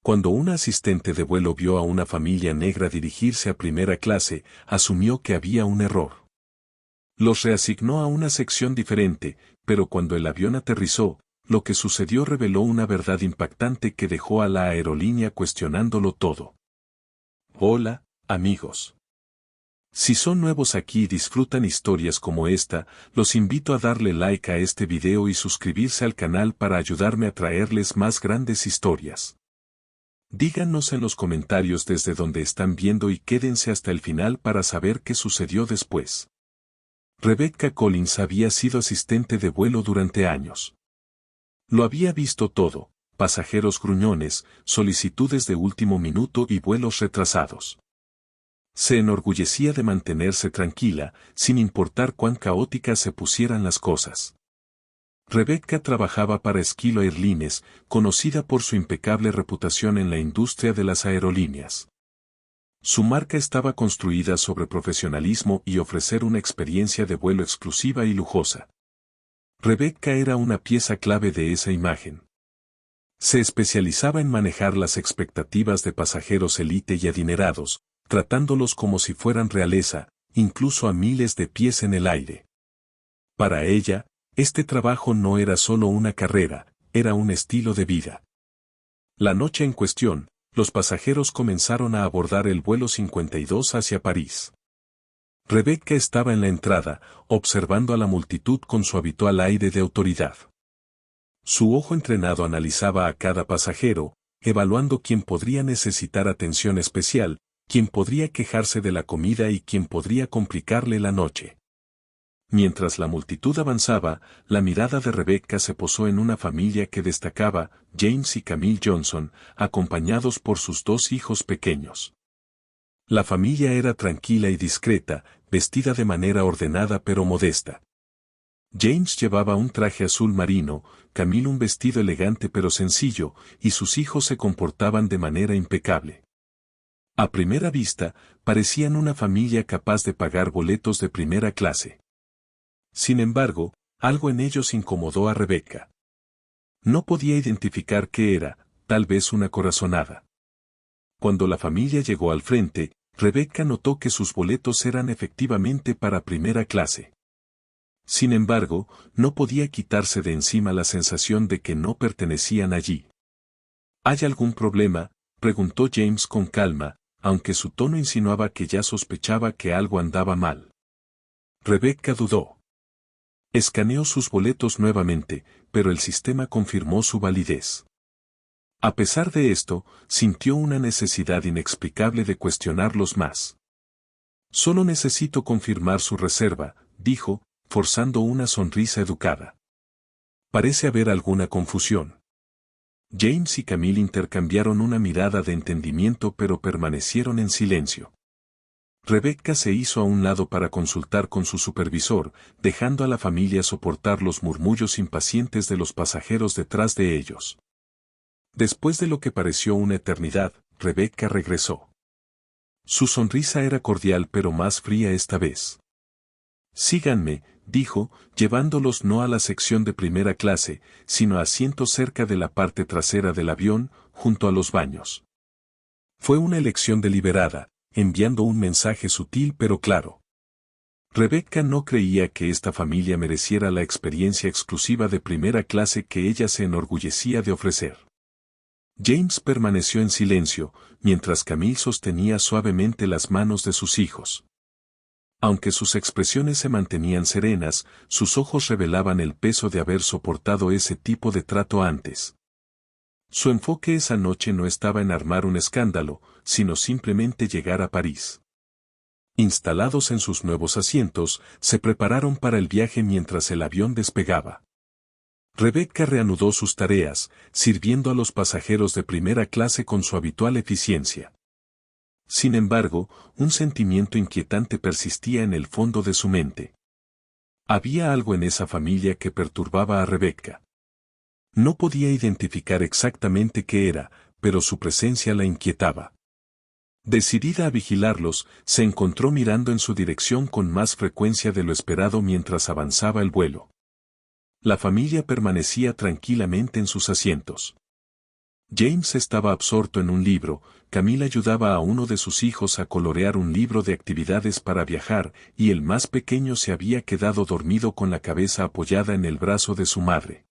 Cuando una asistente de vuelo vio a una familia negra dirigirse a primera clase, asumió que había un error. Los reasignó a una sección diferente, pero cuando el avión aterrizó, lo que sucedió reveló una verdad impactante que dejó a la aerolínea cuestionándolo todo. Hola, amigos. Si son nuevos aquí y disfrutan historias como esta, los invito a darle like a este video y suscribirse al canal para ayudarme a traerles más grandes historias. Díganos en los comentarios desde donde están viendo y quédense hasta el final para saber qué sucedió después. Rebecca Collins había sido asistente de vuelo durante años. Lo había visto todo: pasajeros gruñones, solicitudes de último minuto y vuelos retrasados. Se enorgullecía de mantenerse tranquila, sin importar cuán caóticas se pusieran las cosas. Rebecca trabajaba para Esquilo Airlines, conocida por su impecable reputación en la industria de las aerolíneas. Su marca estaba construida sobre profesionalismo y ofrecer una experiencia de vuelo exclusiva y lujosa. Rebecca era una pieza clave de esa imagen. Se especializaba en manejar las expectativas de pasajeros élite y adinerados, tratándolos como si fueran realeza, incluso a miles de pies en el aire. Para ella, este trabajo no era solo una carrera, era un estilo de vida. La noche en cuestión, los pasajeros comenzaron a abordar el vuelo 52 hacia París. Rebecca estaba en la entrada, observando a la multitud con su habitual aire de autoridad. Su ojo entrenado analizaba a cada pasajero, evaluando quién podría necesitar atención especial, quién podría quejarse de la comida y quién podría complicarle la noche. Mientras la multitud avanzaba, la mirada de Rebecca se posó en una familia que destacaba: James y Camille Johnson, acompañados por sus dos hijos pequeños. La familia era tranquila y discreta, vestida de manera ordenada pero modesta. James llevaba un traje azul marino, Camille un vestido elegante pero sencillo, y sus hijos se comportaban de manera impecable. A primera vista, parecían una familia capaz de pagar boletos de primera clase. Sin embargo, algo en ellos incomodó a Rebecca. No podía identificar qué era, tal vez una corazonada. Cuando la familia llegó al frente, Rebecca notó que sus boletos eran efectivamente para primera clase. Sin embargo, no podía quitarse de encima la sensación de que no pertenecían allí. ¿Hay algún problema?, preguntó James con calma, aunque su tono insinuaba que ya sospechaba que algo andaba mal. Rebecca dudó. Escaneó sus boletos nuevamente, pero el sistema confirmó su validez. A pesar de esto, sintió una necesidad inexplicable de cuestionarlos más. Solo necesito confirmar su reserva, dijo, forzando una sonrisa educada. Parece haber alguna confusión. James y Camille intercambiaron una mirada de entendimiento pero permanecieron en silencio. Rebecca se hizo a un lado para consultar con su supervisor, dejando a la familia soportar los murmullos impacientes de los pasajeros detrás de ellos. Después de lo que pareció una eternidad, Rebecca regresó. Su sonrisa era cordial pero más fría esta vez. Síganme, dijo, llevándolos no a la sección de primera clase, sino a asientos cerca de la parte trasera del avión, junto a los baños. Fue una elección deliberada, enviando un mensaje sutil pero claro. Rebecca no creía que esta familia mereciera la experiencia exclusiva de primera clase que ella se enorgullecía de ofrecer. James permaneció en silencio, mientras Camille sostenía suavemente las manos de sus hijos. Aunque sus expresiones se mantenían serenas, sus ojos revelaban el peso de haber soportado ese tipo de trato antes. Su enfoque esa noche no estaba en armar un escándalo, sino simplemente llegar a París. Instalados en sus nuevos asientos, se prepararon para el viaje mientras el avión despegaba. Rebecca reanudó sus tareas, sirviendo a los pasajeros de primera clase con su habitual eficiencia. Sin embargo, un sentimiento inquietante persistía en el fondo de su mente. Había algo en esa familia que perturbaba a Rebecca. No podía identificar exactamente qué era, pero su presencia la inquietaba. Decidida a vigilarlos, se encontró mirando en su dirección con más frecuencia de lo esperado mientras avanzaba el vuelo. La familia permanecía tranquilamente en sus asientos. James estaba absorto en un libro, Camille ayudaba a uno de sus hijos a colorear un libro de actividades para viajar, y el más pequeño se había quedado dormido con la cabeza apoyada en el brazo de su madre.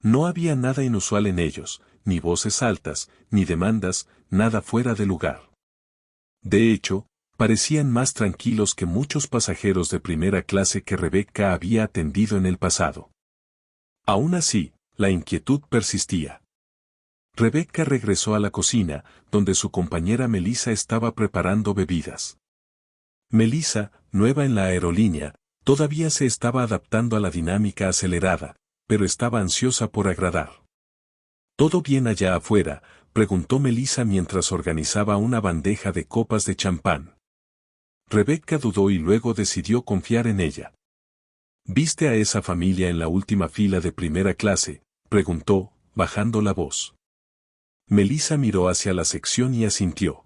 No había nada inusual en ellos, ni voces altas, ni demandas, nada fuera de lugar. De hecho, parecían más tranquilos que muchos pasajeros de primera clase que Rebecca había atendido en el pasado. Aún así, la inquietud persistía. Rebecca regresó a la cocina, donde su compañera Melissa estaba preparando bebidas. Melissa, nueva en la aerolínea, todavía se estaba adaptando a la dinámica acelerada, pero estaba ansiosa por agradar. ¿Todo bien allá afuera?, preguntó Melissa mientras organizaba una bandeja de copas de champán. Rebecca dudó y luego decidió confiar en ella. ¿Viste a esa familia en la última fila de primera clase?, preguntó, bajando la voz. Melissa miró hacia la sección y asintió.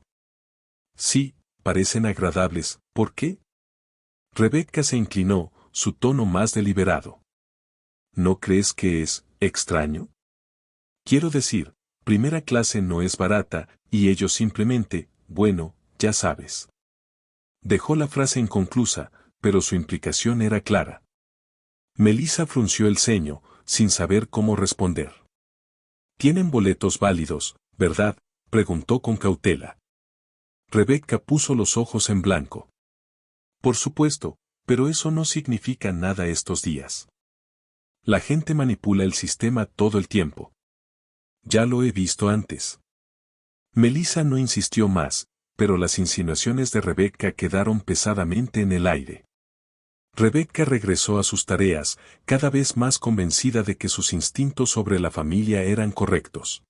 Sí, parecen agradables, ¿por qué? Rebecca se inclinó, su tono más deliberado. ¿No crees que es extraño? Quiero decir, primera clase no es barata, y ellos simplemente, bueno, ya sabes. Dejó la frase inconclusa, pero su implicación era clara. Melissa frunció el ceño, sin saber cómo responder. Tienen boletos válidos, ¿verdad?, preguntó con cautela. Rebecca puso los ojos en blanco. Por supuesto, pero eso no significa nada estos días. La gente manipula el sistema todo el tiempo. Ya lo he visto antes. Melissa no insistió más, pero las insinuaciones de Rebecca quedaron pesadamente en el aire. Rebecca regresó a sus tareas, cada vez más convencida de que sus instintos sobre la familia eran correctos.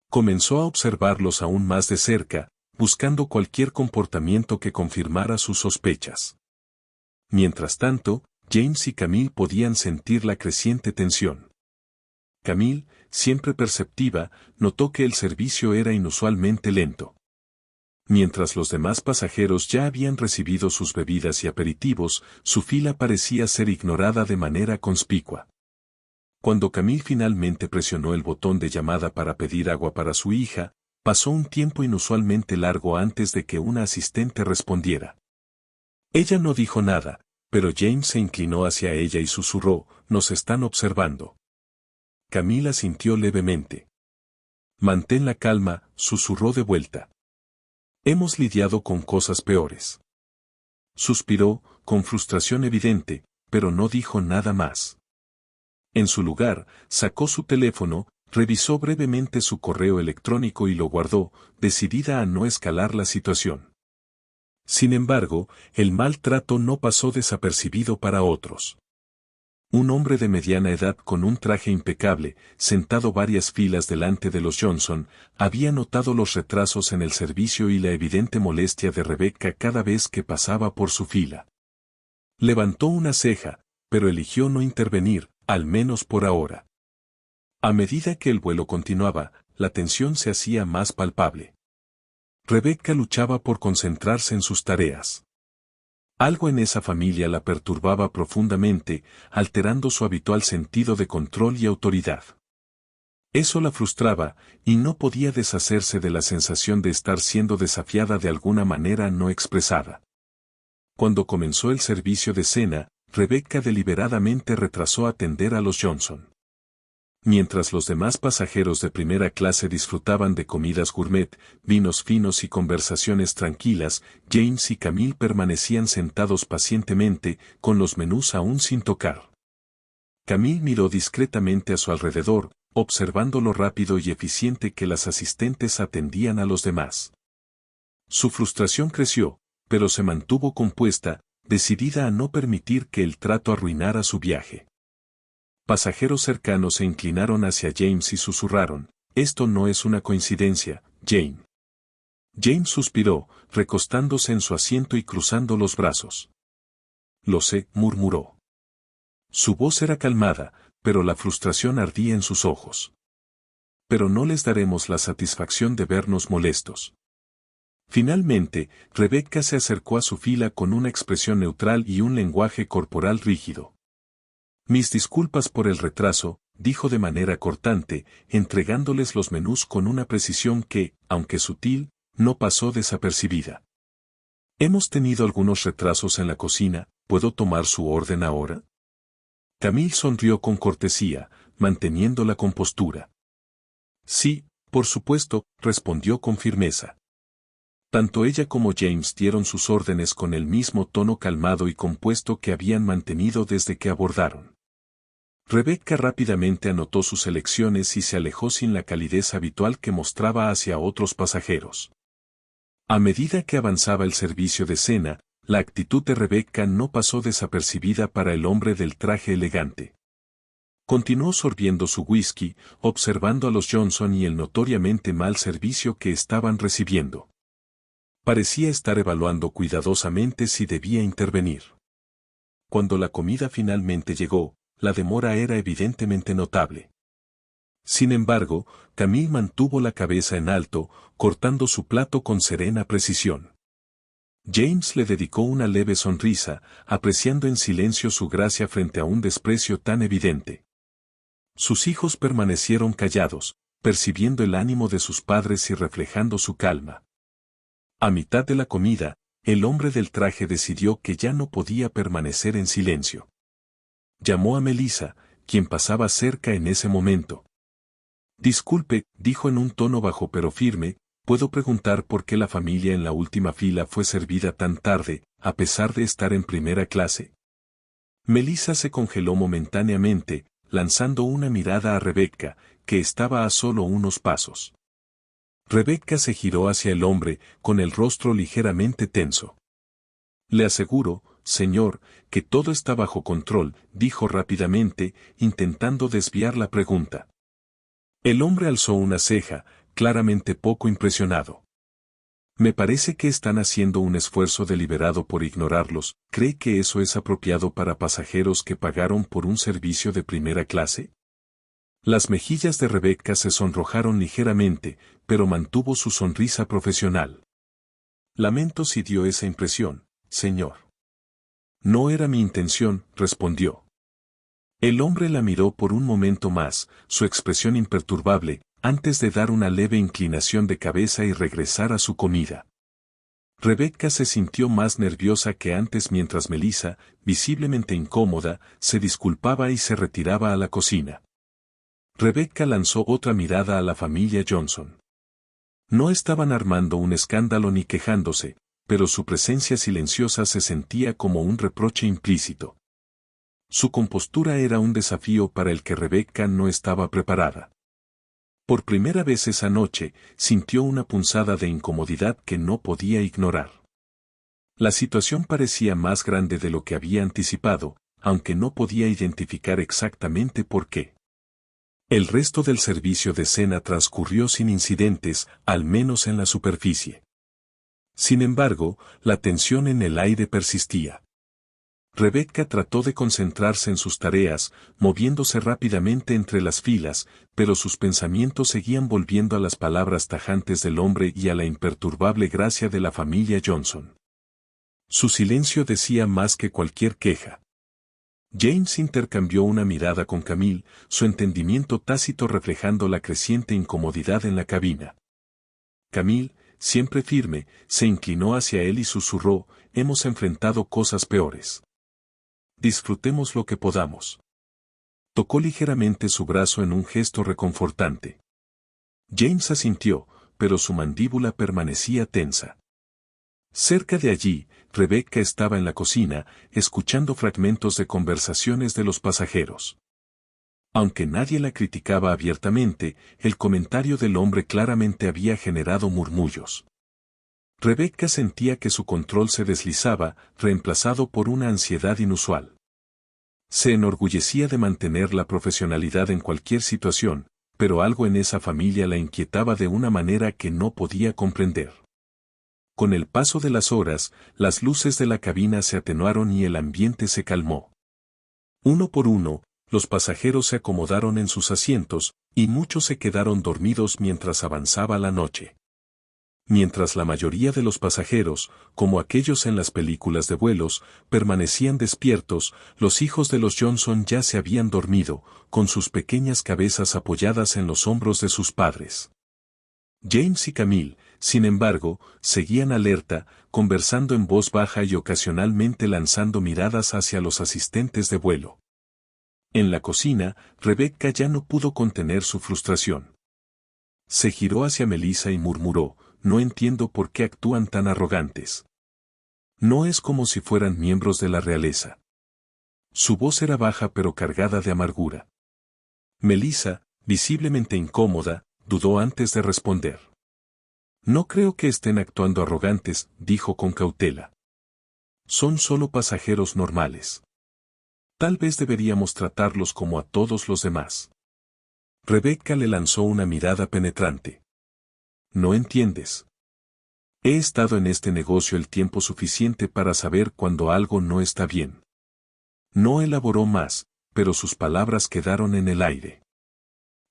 Comenzó a observarlos aún más de cerca, buscando cualquier comportamiento que confirmara sus sospechas. Mientras tanto, James y Camille podían sentir la creciente tensión. Camille, siempre perceptiva, notó que el servicio era inusualmente lento. Mientras los demás pasajeros ya habían recibido sus bebidas y aperitivos, su fila parecía ser ignorada de manera conspicua. Cuando Camille finalmente presionó el botón de llamada para pedir agua para su hija, pasó un tiempo inusualmente largo antes de que una asistente respondiera. Ella no dijo nada, pero James se inclinó hacia ella y susurró, «Nos están observando». Camille asintió levemente. «Mantén la calma», susurró de vuelta. «Hemos lidiado con cosas peores». Suspiró, con frustración evidente, pero no dijo nada más. En su lugar, sacó su teléfono, revisó brevemente su correo electrónico y lo guardó, decidida a no escalar la situación. Sin embargo, el maltrato no pasó desapercibido para otros. Un hombre de mediana edad con un traje impecable, sentado varias filas delante de los Johnson, había notado los retrasos en el servicio y la evidente molestia de Rebecca cada vez que pasaba por su fila. Levantó una ceja, pero eligió no intervenir, al menos por ahora. A medida que el vuelo continuaba, la tensión se hacía más palpable. Rebecca luchaba por concentrarse en sus tareas. Algo en esa familia la perturbaba profundamente, alterando su habitual sentido de control y autoridad. Eso la frustraba, y no podía deshacerse de la sensación de estar siendo desafiada de alguna manera no expresada. Cuando comenzó el servicio de cena, Rebecca deliberadamente retrasó atender a los Johnson. Mientras los demás pasajeros de primera clase disfrutaban de comidas gourmet, vinos finos y conversaciones tranquilas, James y Camille permanecían sentados pacientemente, con los menús aún sin tocar. Camille miró discretamente a su alrededor, observando lo rápido y eficiente que las asistentes atendían a los demás. Su frustración creció, pero se mantuvo compuesta, decidida a no permitir que el trato arruinara su viaje. Pasajeros cercanos se inclinaron hacia James y susurraron, «Esto no es una coincidencia, Jane». James suspiró, recostándose en su asiento y cruzando los brazos. «Lo sé», murmuró. Su voz era calmada, pero la frustración ardía en sus ojos. «Pero no les daremos la satisfacción de vernos molestos». Finalmente, Rebecca se acercó a su fila con una expresión neutral y un lenguaje corporal rígido. «Mis disculpas por el retraso», dijo de manera cortante, entregándoles los menús con una precisión que, aunque sutil, no pasó desapercibida. Hemos tenido algunos retrasos en la cocina, ¿puedo tomar su orden ahora? Camille sonrió con cortesía, manteniendo la compostura. Sí, por supuesto, respondió con firmeza. Tanto ella como James dieron sus órdenes con el mismo tono calmado y compuesto que habían mantenido desde que abordaron. Rebecca rápidamente anotó sus elecciones y se alejó sin la calidez habitual que mostraba hacia otros pasajeros. A medida que avanzaba el servicio de cena, la actitud de Rebecca no pasó desapercibida para el hombre del traje elegante. Continuó sorbiendo su whisky, observando a los Johnson y el notoriamente mal servicio que estaban recibiendo. Parecía estar evaluando cuidadosamente si debía intervenir. Cuando la comida finalmente llegó, la demora era evidentemente notable. Sin embargo, Camille mantuvo la cabeza en alto, cortando su plato con serena precisión. James le dedicó una leve sonrisa, apreciando en silencio su gracia frente a un desprecio tan evidente. Sus hijos permanecieron callados, percibiendo el ánimo de sus padres y reflejando su calma. A mitad de la comida, el hombre del traje decidió que ya no podía permanecer en silencio. Llamó a Melissa, quien pasaba cerca en ese momento. Disculpe, dijo en un tono bajo pero firme, ¿puedo preguntar por qué la familia en la última fila fue servida tan tarde, a pesar de estar en primera clase? Melissa se congeló momentáneamente, lanzando una mirada a Rebecca, que estaba a solo unos pasos. Rebecca se giró hacia el hombre, con el rostro ligeramente tenso. Le aseguro, señor, que todo está bajo control, dijo rápidamente, intentando desviar la pregunta. El hombre alzó una ceja, claramente poco impresionado. Me parece que están haciendo un esfuerzo deliberado por ignorarlos. ¿Cree que eso es apropiado para pasajeros que pagaron por un servicio de primera clase? Las mejillas de Rebecca se sonrojaron ligeramente, pero mantuvo su sonrisa profesional. Lamento si dio esa impresión, señor. No era mi intención, respondió. El hombre la miró por un momento más, su expresión imperturbable, antes de dar una leve inclinación de cabeza y regresar a su comida. Rebecca se sintió más nerviosa que antes mientras Melissa, visiblemente incómoda, se disculpaba y se retiraba a la cocina. Rebecca lanzó otra mirada a la familia Johnson. No estaban armando un escándalo ni quejándose, pero su presencia silenciosa se sentía como un reproche implícito. Su compostura era un desafío para el que Rebecca no estaba preparada. Por primera vez esa noche, sintió una punzada de incomodidad que no podía ignorar. La situación parecía más grande de lo que había anticipado, aunque no podía identificar exactamente por qué. El resto del servicio de cena transcurrió sin incidentes, al menos en la superficie. Sin embargo, la tensión en el aire persistía. Rebecca trató de concentrarse en sus tareas, moviéndose rápidamente entre las filas, pero sus pensamientos seguían volviendo a las palabras tajantes del hombre y a la imperturbable gracia de la familia Johnson. Su silencio decía más que cualquier queja. James intercambió una mirada con Camille, su entendimiento tácito reflejando la creciente incomodidad en la cabina. Camille, siempre firme, se inclinó hacia él y susurró, hemos enfrentado cosas peores. Disfrutemos lo que podamos. Tocó ligeramente su brazo en un gesto reconfortante. James asintió, pero su mandíbula permanecía tensa. Cerca de allí, Rebecca estaba en la cocina, escuchando fragmentos de conversaciones de los pasajeros. Aunque nadie la criticaba abiertamente, el comentario del hombre claramente había generado murmullos. Rebecca sentía que su control se deslizaba, reemplazado por una ansiedad inusual. Se enorgullecía de mantener la profesionalidad en cualquier situación, pero algo en esa familia la inquietaba de una manera que no podía comprender. Con el paso de las horas, las luces de la cabina se atenuaron y el ambiente se calmó. Uno por uno, los pasajeros se acomodaron en sus asientos, y muchos se quedaron dormidos mientras avanzaba la noche. Mientras la mayoría de los pasajeros, como aquellos en las películas de vuelos, permanecían despiertos, los hijos de los Johnson ya se habían dormido, con sus pequeñas cabezas apoyadas en los hombros de sus padres. James y Camille, sin embargo, seguían alerta, conversando en voz baja y ocasionalmente lanzando miradas hacia los asistentes de vuelo. En la cocina, Rebecca ya no pudo contener su frustración. Se giró hacia Melissa y murmuró: «No entiendo por qué actúan tan arrogantes. No es como si fueran miembros de la realeza». Su voz era baja pero cargada de amargura. Melissa, visiblemente incómoda, dudó antes de responder. «No creo que estén actuando arrogantes», dijo con cautela. «Son solo pasajeros normales. Tal vez deberíamos tratarlos como a todos los demás». Rebecca le lanzó una mirada penetrante. «No entiendes. He estado en este negocio el tiempo suficiente para saber cuando algo no está bien». No elaboró más, pero sus palabras quedaron en el aire.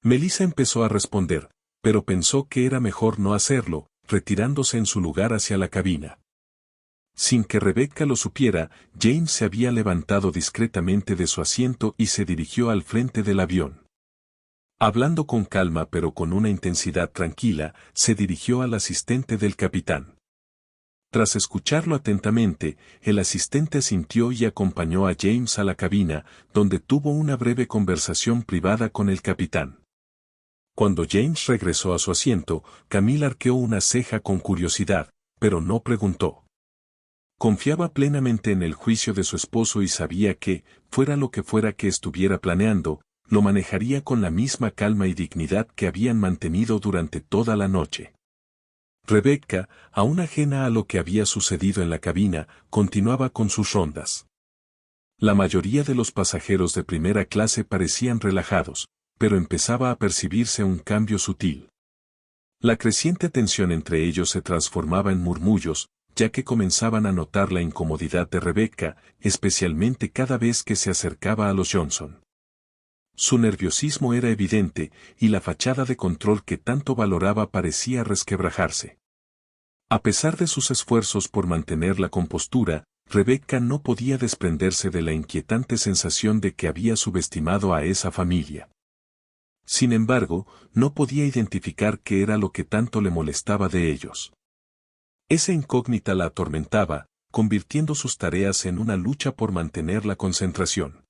Melissa empezó a responder, pero pensó que era mejor no hacerlo, retirándose en su lugar hacia la cabina. Sin que Rebecca lo supiera, James se había levantado discretamente de su asiento y se dirigió al frente del avión. Hablando con calma pero con una intensidad tranquila, se dirigió al asistente del capitán. Tras escucharlo atentamente, el asistente asintió y acompañó a James a la cabina, donde tuvo una breve conversación privada con el capitán. Cuando James regresó a su asiento, Camille arqueó una ceja con curiosidad, pero no preguntó. Confiaba plenamente en el juicio de su esposo y sabía que, fuera lo que fuera que estuviera planeando, lo manejaría con la misma calma y dignidad que habían mantenido durante toda la noche. Rebecca, aún ajena a lo que había sucedido en la cabina, continuaba con sus rondas. La mayoría de los pasajeros de primera clase parecían relajados, pero empezaba a percibirse un cambio sutil. La creciente tensión entre ellos se transformaba en murmullos, ya que comenzaban a notar la incomodidad de Rebecca, especialmente cada vez que se acercaba a los Johnson. Su nerviosismo era evidente, y la fachada de control que tanto valoraba parecía resquebrajarse. A pesar de sus esfuerzos por mantener la compostura, Rebecca no podía desprenderse de la inquietante sensación de que había subestimado a esa familia. Sin embargo, no podía identificar qué era lo que tanto le molestaba de ellos. Esa incógnita la atormentaba, convirtiendo sus tareas en una lucha por mantener la concentración.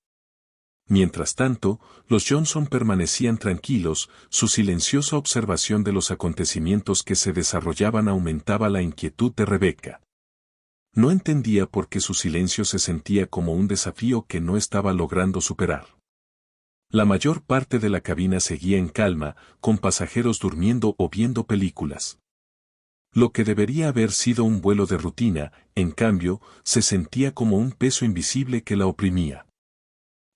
Mientras tanto, los Johnson permanecían tranquilos, su silenciosa observación de los acontecimientos que se desarrollaban aumentaba la inquietud de Rebecca. No entendía por qué su silencio se sentía como un desafío que no estaba logrando superar. La mayor parte de la cabina seguía en calma, con pasajeros durmiendo o viendo películas. Lo que debería haber sido un vuelo de rutina, en cambio, se sentía como un peso invisible que la oprimía.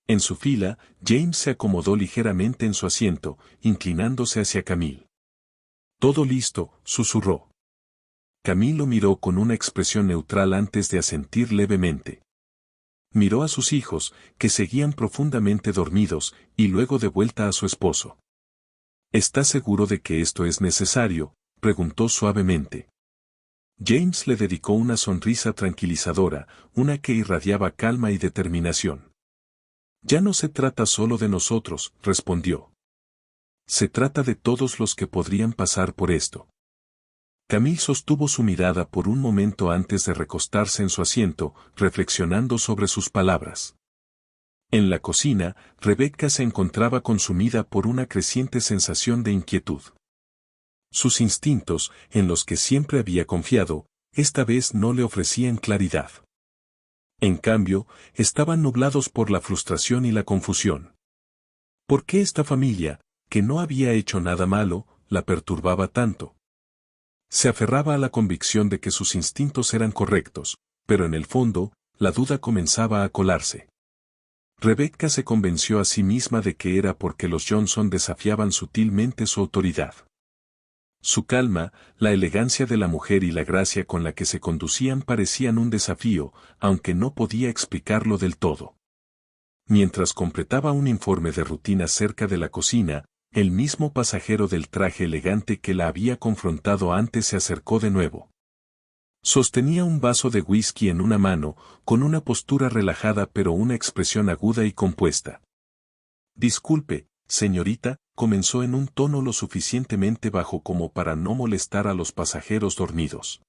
En su fila, James se acomodó ligeramente en su asiento, inclinándose hacia Camille. «Todo listo», susurró. Camille lo miró con una expresión neutral antes de asentir levemente. Miró a sus hijos, que seguían profundamente dormidos, y luego de vuelta a su esposo. «¿Estás seguro de que esto es necesario?», preguntó suavemente. James le dedicó una sonrisa tranquilizadora, una que irradiaba calma y determinación. «Ya no se trata solo de nosotros», respondió. «Se trata de todos los que podrían pasar por esto». Camille sostuvo su mirada por un momento antes de recostarse en su asiento, reflexionando sobre sus palabras. En la cocina, Rebecca se encontraba consumida por una creciente sensación de inquietud. Sus instintos, en los que siempre había confiado, esta vez no le ofrecían claridad. En cambio, estaban nublados por la frustración y la confusión. ¿Por qué esta familia, que no había hecho nada malo, la perturbaba tanto? Se aferraba a la convicción de que sus instintos eran correctos, pero en el fondo, la duda comenzaba a colarse. Rebecca se convenció a sí misma de que era porque los Johnson desafiaban sutilmente su autoridad. Su calma, la elegancia de la mujer y la gracia con la que se conducían parecían un desafío, aunque no podía explicarlo del todo. Mientras completaba un informe de rutina cerca de la cocina, el mismo pasajero del traje elegante que la había confrontado antes se acercó de nuevo. Sostenía un vaso de whisky en una mano, con una postura relajada pero una expresión aguda y compuesta. Disculpe, señorita, comenzó en un tono lo suficientemente bajo como para no molestar a los pasajeros dormidos.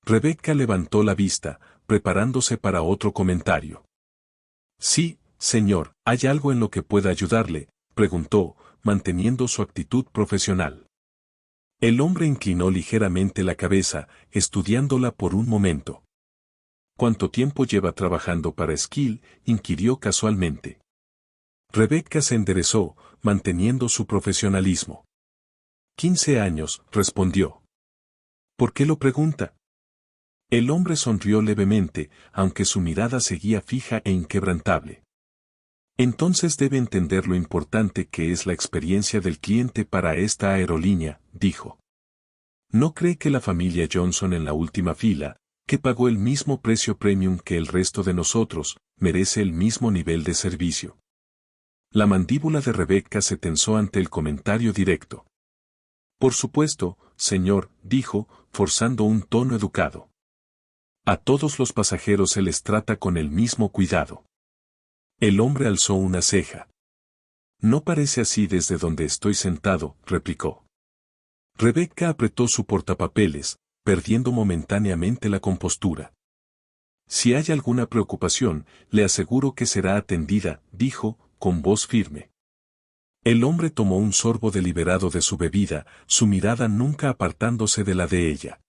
Rebecca levantó la vista, preparándose para otro comentario. Sí, señor, ¿hay algo en lo que pueda ayudarle?, preguntó, manteniendo su actitud profesional. El hombre inclinó ligeramente la cabeza, estudiándola por un momento. ¿Cuánto tiempo lleva trabajando para Skill?, inquirió casualmente. Rebecca se enderezó, manteniendo su profesionalismo. 15 años, respondió. ¿Por qué lo pregunta? El hombre sonrió levemente, aunque su mirada seguía fija e inquebrantable. Entonces debe entender lo importante que es la experiencia del cliente para esta aerolínea, dijo. ¿No cree que la familia Johnson en la última fila, que pagó el mismo precio premium que el resto de nosotros, merece el mismo nivel de servicio? La mandíbula de Rebecca se tensó ante el comentario directo. Por supuesto, señor, dijo, forzando un tono educado. A todos los pasajeros se les trata con el mismo cuidado. El hombre alzó una ceja. No parece así desde donde estoy sentado, replicó. Rebecca apretó su portapapeles, perdiendo momentáneamente la compostura. Si hay alguna preocupación, le aseguro que será atendida, dijo, con voz firme. El hombre tomó un sorbo deliberado de su bebida, su mirada nunca apartándose de la de ella.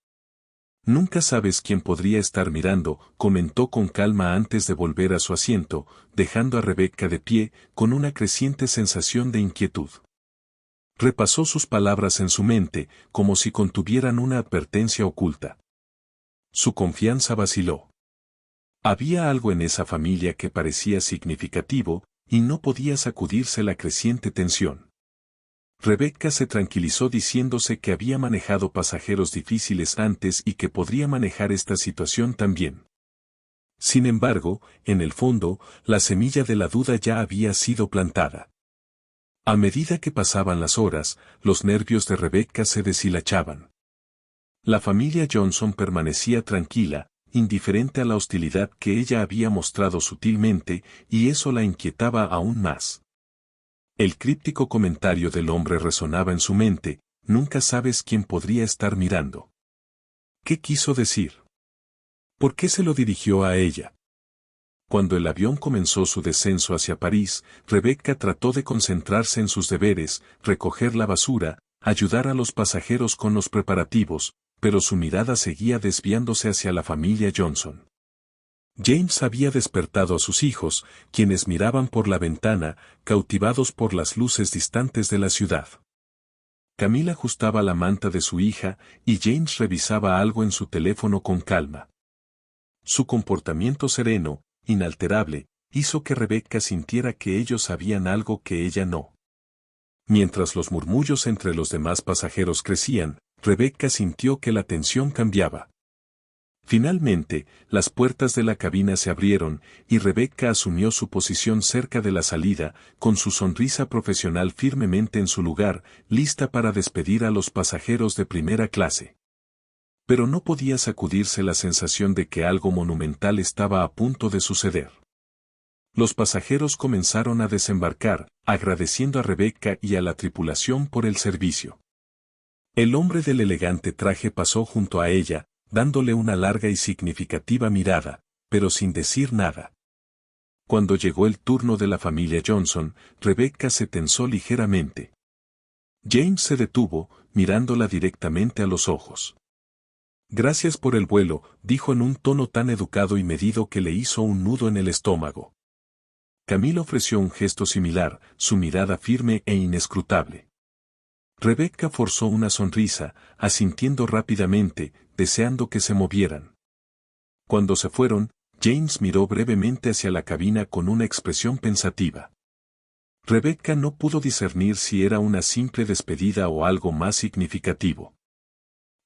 Nunca sabes quién podría estar mirando, comentó con calma antes de volver a su asiento, dejando a Rebecca de pie, con una creciente sensación de inquietud. Repasó sus palabras en su mente, como si contuvieran una advertencia oculta. Su confianza vaciló. Había algo en esa familia que parecía significativo, y no podía sacudirse la creciente tensión. Rebecca se tranquilizó diciéndose que había manejado pasajeros difíciles antes y que podría manejar esta situación también. Sin embargo, en el fondo, la semilla de la duda ya había sido plantada. A medida que pasaban las horas, los nervios de Rebecca se deshilachaban. La familia Johnson permanecía tranquila, indiferente a la hostilidad que ella había mostrado sutilmente, y eso la inquietaba aún más. El críptico comentario del hombre resonaba en su mente, nunca sabes quién podría estar mirando. ¿Qué quiso decir? ¿Por qué se lo dirigió a ella? Cuando el avión comenzó su descenso hacia París, Rebecca trató de concentrarse en sus deberes, recoger la basura, ayudar a los pasajeros con los preparativos, pero su mirada seguía desviándose hacia la familia Johnson. James había despertado a sus hijos, quienes miraban por la ventana, cautivados por las luces distantes de la ciudad. Camila ajustaba la manta de su hija, y James revisaba algo en su teléfono con calma. Su comportamiento sereno, inalterable, hizo que Rebecca sintiera que ellos sabían algo que ella no. Mientras los murmullos entre los demás pasajeros crecían, Rebecca sintió que la tensión cambiaba. Finalmente, las puertas de la cabina se abrieron, y Rebecca asumió su posición cerca de la salida, con su sonrisa profesional firmemente en su lugar, lista para despedir a los pasajeros de primera clase. Pero no podía sacudirse la sensación de que algo monumental estaba a punto de suceder. Los pasajeros comenzaron a desembarcar, agradeciendo a Rebecca y a la tripulación por el servicio. El hombre del elegante traje pasó junto a ella, dándole una larga y significativa mirada, pero sin decir nada. Cuando llegó el turno de la familia Johnson, Rebecca se tensó ligeramente. James se detuvo, mirándola directamente a los ojos. Gracias por el vuelo, dijo en un tono tan educado y medido que le hizo un nudo en el estómago. Camila ofreció un gesto similar, su mirada firme e inescrutable. Rebecca forzó una sonrisa, asintiendo rápidamente, deseando que se movieran. Cuando se fueron, James miró brevemente hacia la cabina con una expresión pensativa. Rebecca no pudo discernir si era una simple despedida o algo más significativo.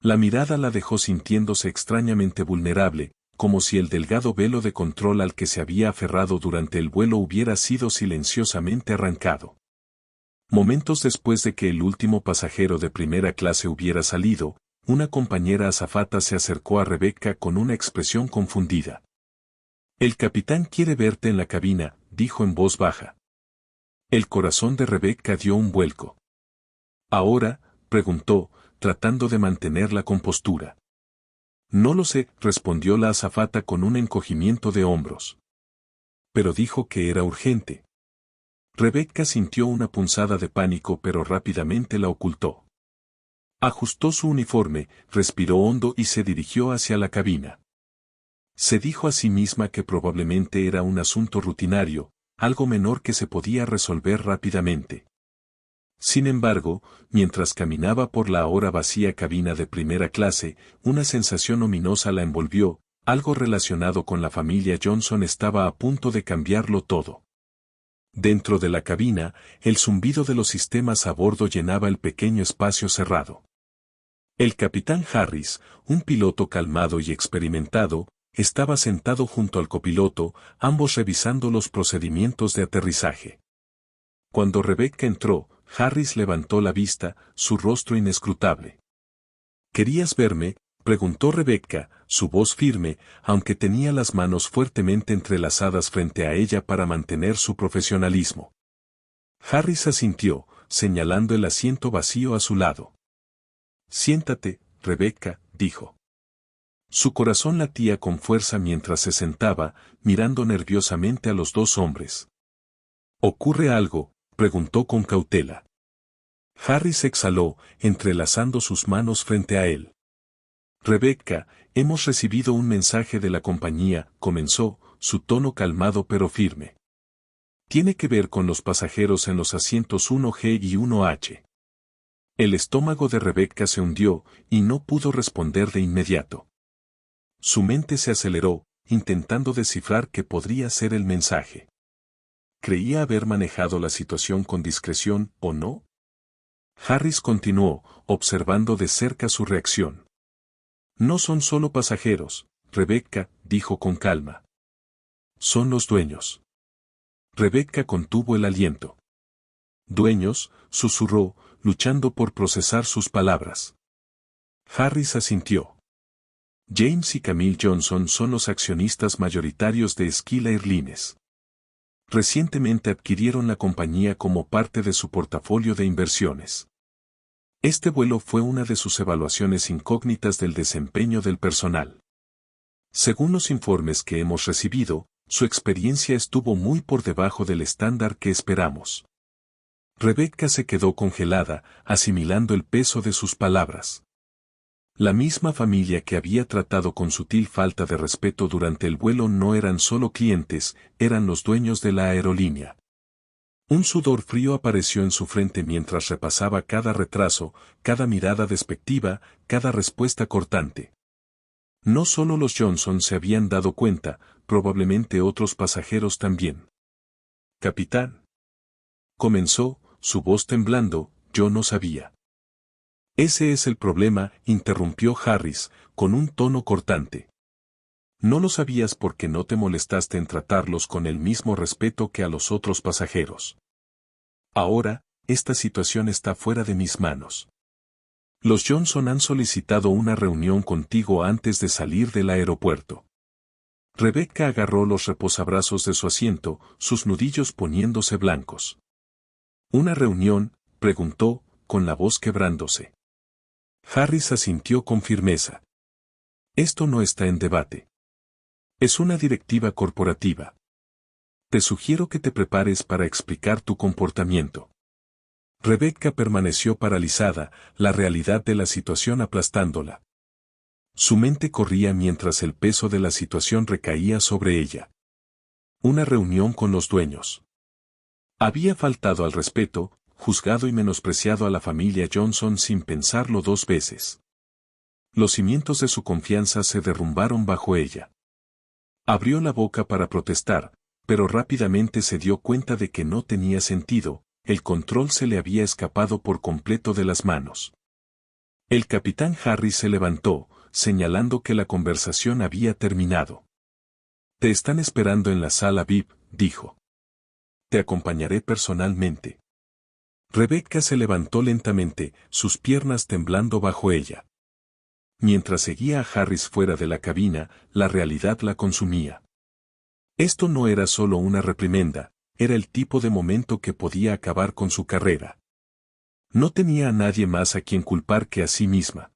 La mirada la dejó sintiéndose extrañamente vulnerable, como si el delgado velo de control al que se había aferrado durante el vuelo hubiera sido silenciosamente arrancado. Momentos después de que el último pasajero de primera clase hubiera salido, una compañera azafata se acercó a Rebecca con una expresión confundida. «El capitán quiere verte en la cabina», dijo en voz baja. El corazón de Rebecca dio un vuelco. «¿Ahora?», preguntó, tratando de mantener la compostura. «No lo sé», respondió la azafata con un encogimiento de hombros. «Pero dijo que era urgente». Rebecca sintió una punzada de pánico pero rápidamente la ocultó. Ajustó su uniforme, respiró hondo y se dirigió hacia la cabina. Se dijo a sí misma que probablemente era un asunto rutinario, algo menor que se podía resolver rápidamente. Sin embargo, mientras caminaba por la ahora vacía cabina de primera clase, una sensación ominosa la envolvió, algo relacionado con la familia Johnson estaba a punto de cambiarlo todo. Dentro de la cabina, el zumbido de los sistemas a bordo llenaba el pequeño espacio cerrado. El capitán Harris, un piloto calmado y experimentado, estaba sentado junto al copiloto, ambos revisando los procedimientos de aterrizaje. Cuando Rebecca entró, Harris levantó la vista, su rostro inescrutable. «¿Querías verme?», preguntó Rebecca, su voz firme, aunque tenía las manos fuertemente entrelazadas frente a ella para mantener su profesionalismo. Harris asintió, señalando el asiento vacío a su lado. «Siéntate, Rebecca», dijo. Su corazón latía con fuerza mientras se sentaba, mirando nerviosamente a los dos hombres. «¿Ocurre algo?», preguntó con cautela. Harris exhaló, entrelazando sus manos frente a él. «Rebecca, hemos recibido un mensaje de la compañía», comenzó, su tono calmado pero firme. «Tiene que ver con los pasajeros en los asientos 1G y 1H». El estómago de Rebecca se hundió, y no pudo responder de inmediato. Su mente se aceleró, intentando descifrar qué podría ser el mensaje. ¿Creía haber manejado la situación con discreción o no? Harris continuó, observando de cerca su reacción. «No son solo pasajeros», Rebecca dijo con calma. «Son los dueños». Rebecca contuvo el aliento. «¿Dueños?», susurró, luchando por procesar sus palabras. Harris asintió. «James y Camille Johnson son los accionistas mayoritarios de Esquila Airlines. Recientemente adquirieron la compañía como parte de su portafolio de inversiones. Este vuelo fue una de sus evaluaciones incógnitas del desempeño del personal. Según los informes que hemos recibido, su experiencia estuvo muy por debajo del estándar que esperamos». Rebecca se quedó congelada, asimilando el peso de sus palabras. La misma familia que había tratado con sutil falta de respeto durante el vuelo no eran solo clientes, eran los dueños de la aerolínea. Un sudor frío apareció en su frente mientras repasaba cada retraso, cada mirada despectiva, cada respuesta cortante. No solo los Johnson se habían dado cuenta, probablemente otros pasajeros también. «Capitán», comenzó, su voz temblando, «yo no sabía». «Ese es el problema», interrumpió Harris, con un tono cortante. «No lo sabías porque no te molestaste en tratarlos con el mismo respeto que a los otros pasajeros. Ahora, esta situación está fuera de mis manos. Los Johnson han solicitado una reunión contigo antes de salir del aeropuerto». Rebecca agarró los reposabrazos de su asiento, sus nudillos poniéndose blancos. «¿Una reunión?», preguntó, con la voz quebrándose. Harris asintió con firmeza. «Esto no está en debate. Es una directiva corporativa. Te sugiero que te prepares para explicar tu comportamiento». Rebecca permaneció paralizada, la realidad de la situación aplastándola. Su mente corría mientras el peso de la situación recaía sobre ella. Una reunión con los dueños. Había faltado al respeto, juzgado y menospreciado a la familia Johnson sin pensarlo dos veces. Los cimientos de su confianza se derrumbaron bajo ella. Abrió la boca para protestar, pero rápidamente se dio cuenta de que no tenía sentido, el control se le había escapado por completo de las manos. El capitán Harris se levantó, señalando que la conversación había terminado. «Te están esperando en la sala VIP», dijo. «Te acompañaré personalmente». Rebecca se levantó lentamente, sus piernas temblando bajo ella. Mientras seguía a Harris fuera de la cabina, la realidad la consumía. Esto no era solo una reprimenda, era el tipo de momento que podía acabar con su carrera. No tenía a nadie más a quien culpar que a sí misma.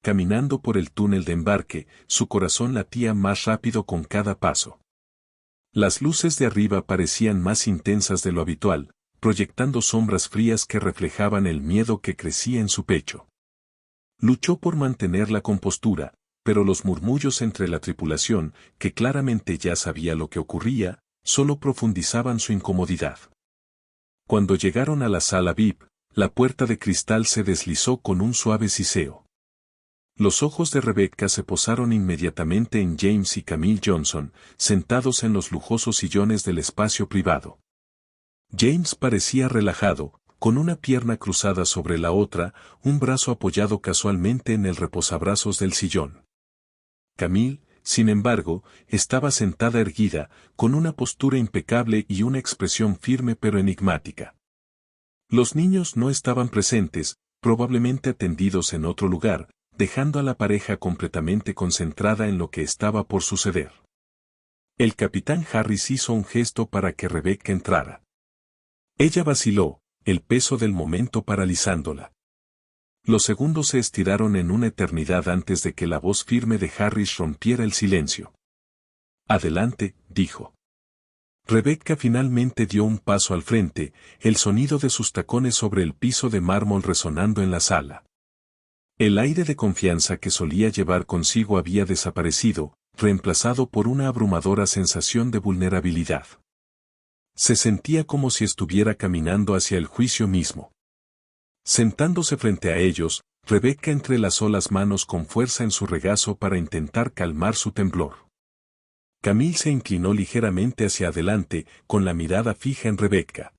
Caminando por el túnel de embarque, su corazón latía más rápido con cada paso. Las luces de arriba parecían más intensas de lo habitual, proyectando sombras frías que reflejaban el miedo que crecía en su pecho. Luchó por mantener la compostura, pero los murmullos entre la tripulación, que claramente ya sabía lo que ocurría, solo profundizaban su incomodidad. Cuando llegaron a la sala VIP, la puerta de cristal se deslizó con un suave siseo. Los ojos de Rebecca se posaron inmediatamente en James y Camille Johnson, sentados en los lujosos sillones del espacio privado. James parecía relajado, con una pierna cruzada sobre la otra, un brazo apoyado casualmente en el reposabrazos del sillón. Camille, sin embargo, estaba sentada erguida, con una postura impecable y una expresión firme pero enigmática. Los niños no estaban presentes, probablemente atendidos en otro lugar, dejando a la pareja completamente concentrada en lo que estaba por suceder. El capitán Harris hizo un gesto para que Rebecca entrara. Ella vaciló, el peso del momento paralizándola. Los segundos se estiraron en una eternidad antes de que la voz firme de Harris rompiera el silencio. Adelante, dijo. Rebecca finalmente dio un paso al frente, el sonido de sus tacones sobre el piso de mármol resonando en la sala. El aire de confianza que solía llevar consigo había desaparecido, reemplazado por una abrumadora sensación de vulnerabilidad. Se sentía como si estuviera caminando hacia el juicio mismo. Sentándose frente a ellos, Rebecca entrelazó las manos con fuerza en su regazo para intentar calmar su temblor. Camille se inclinó ligeramente hacia adelante, con la mirada fija en Rebecca.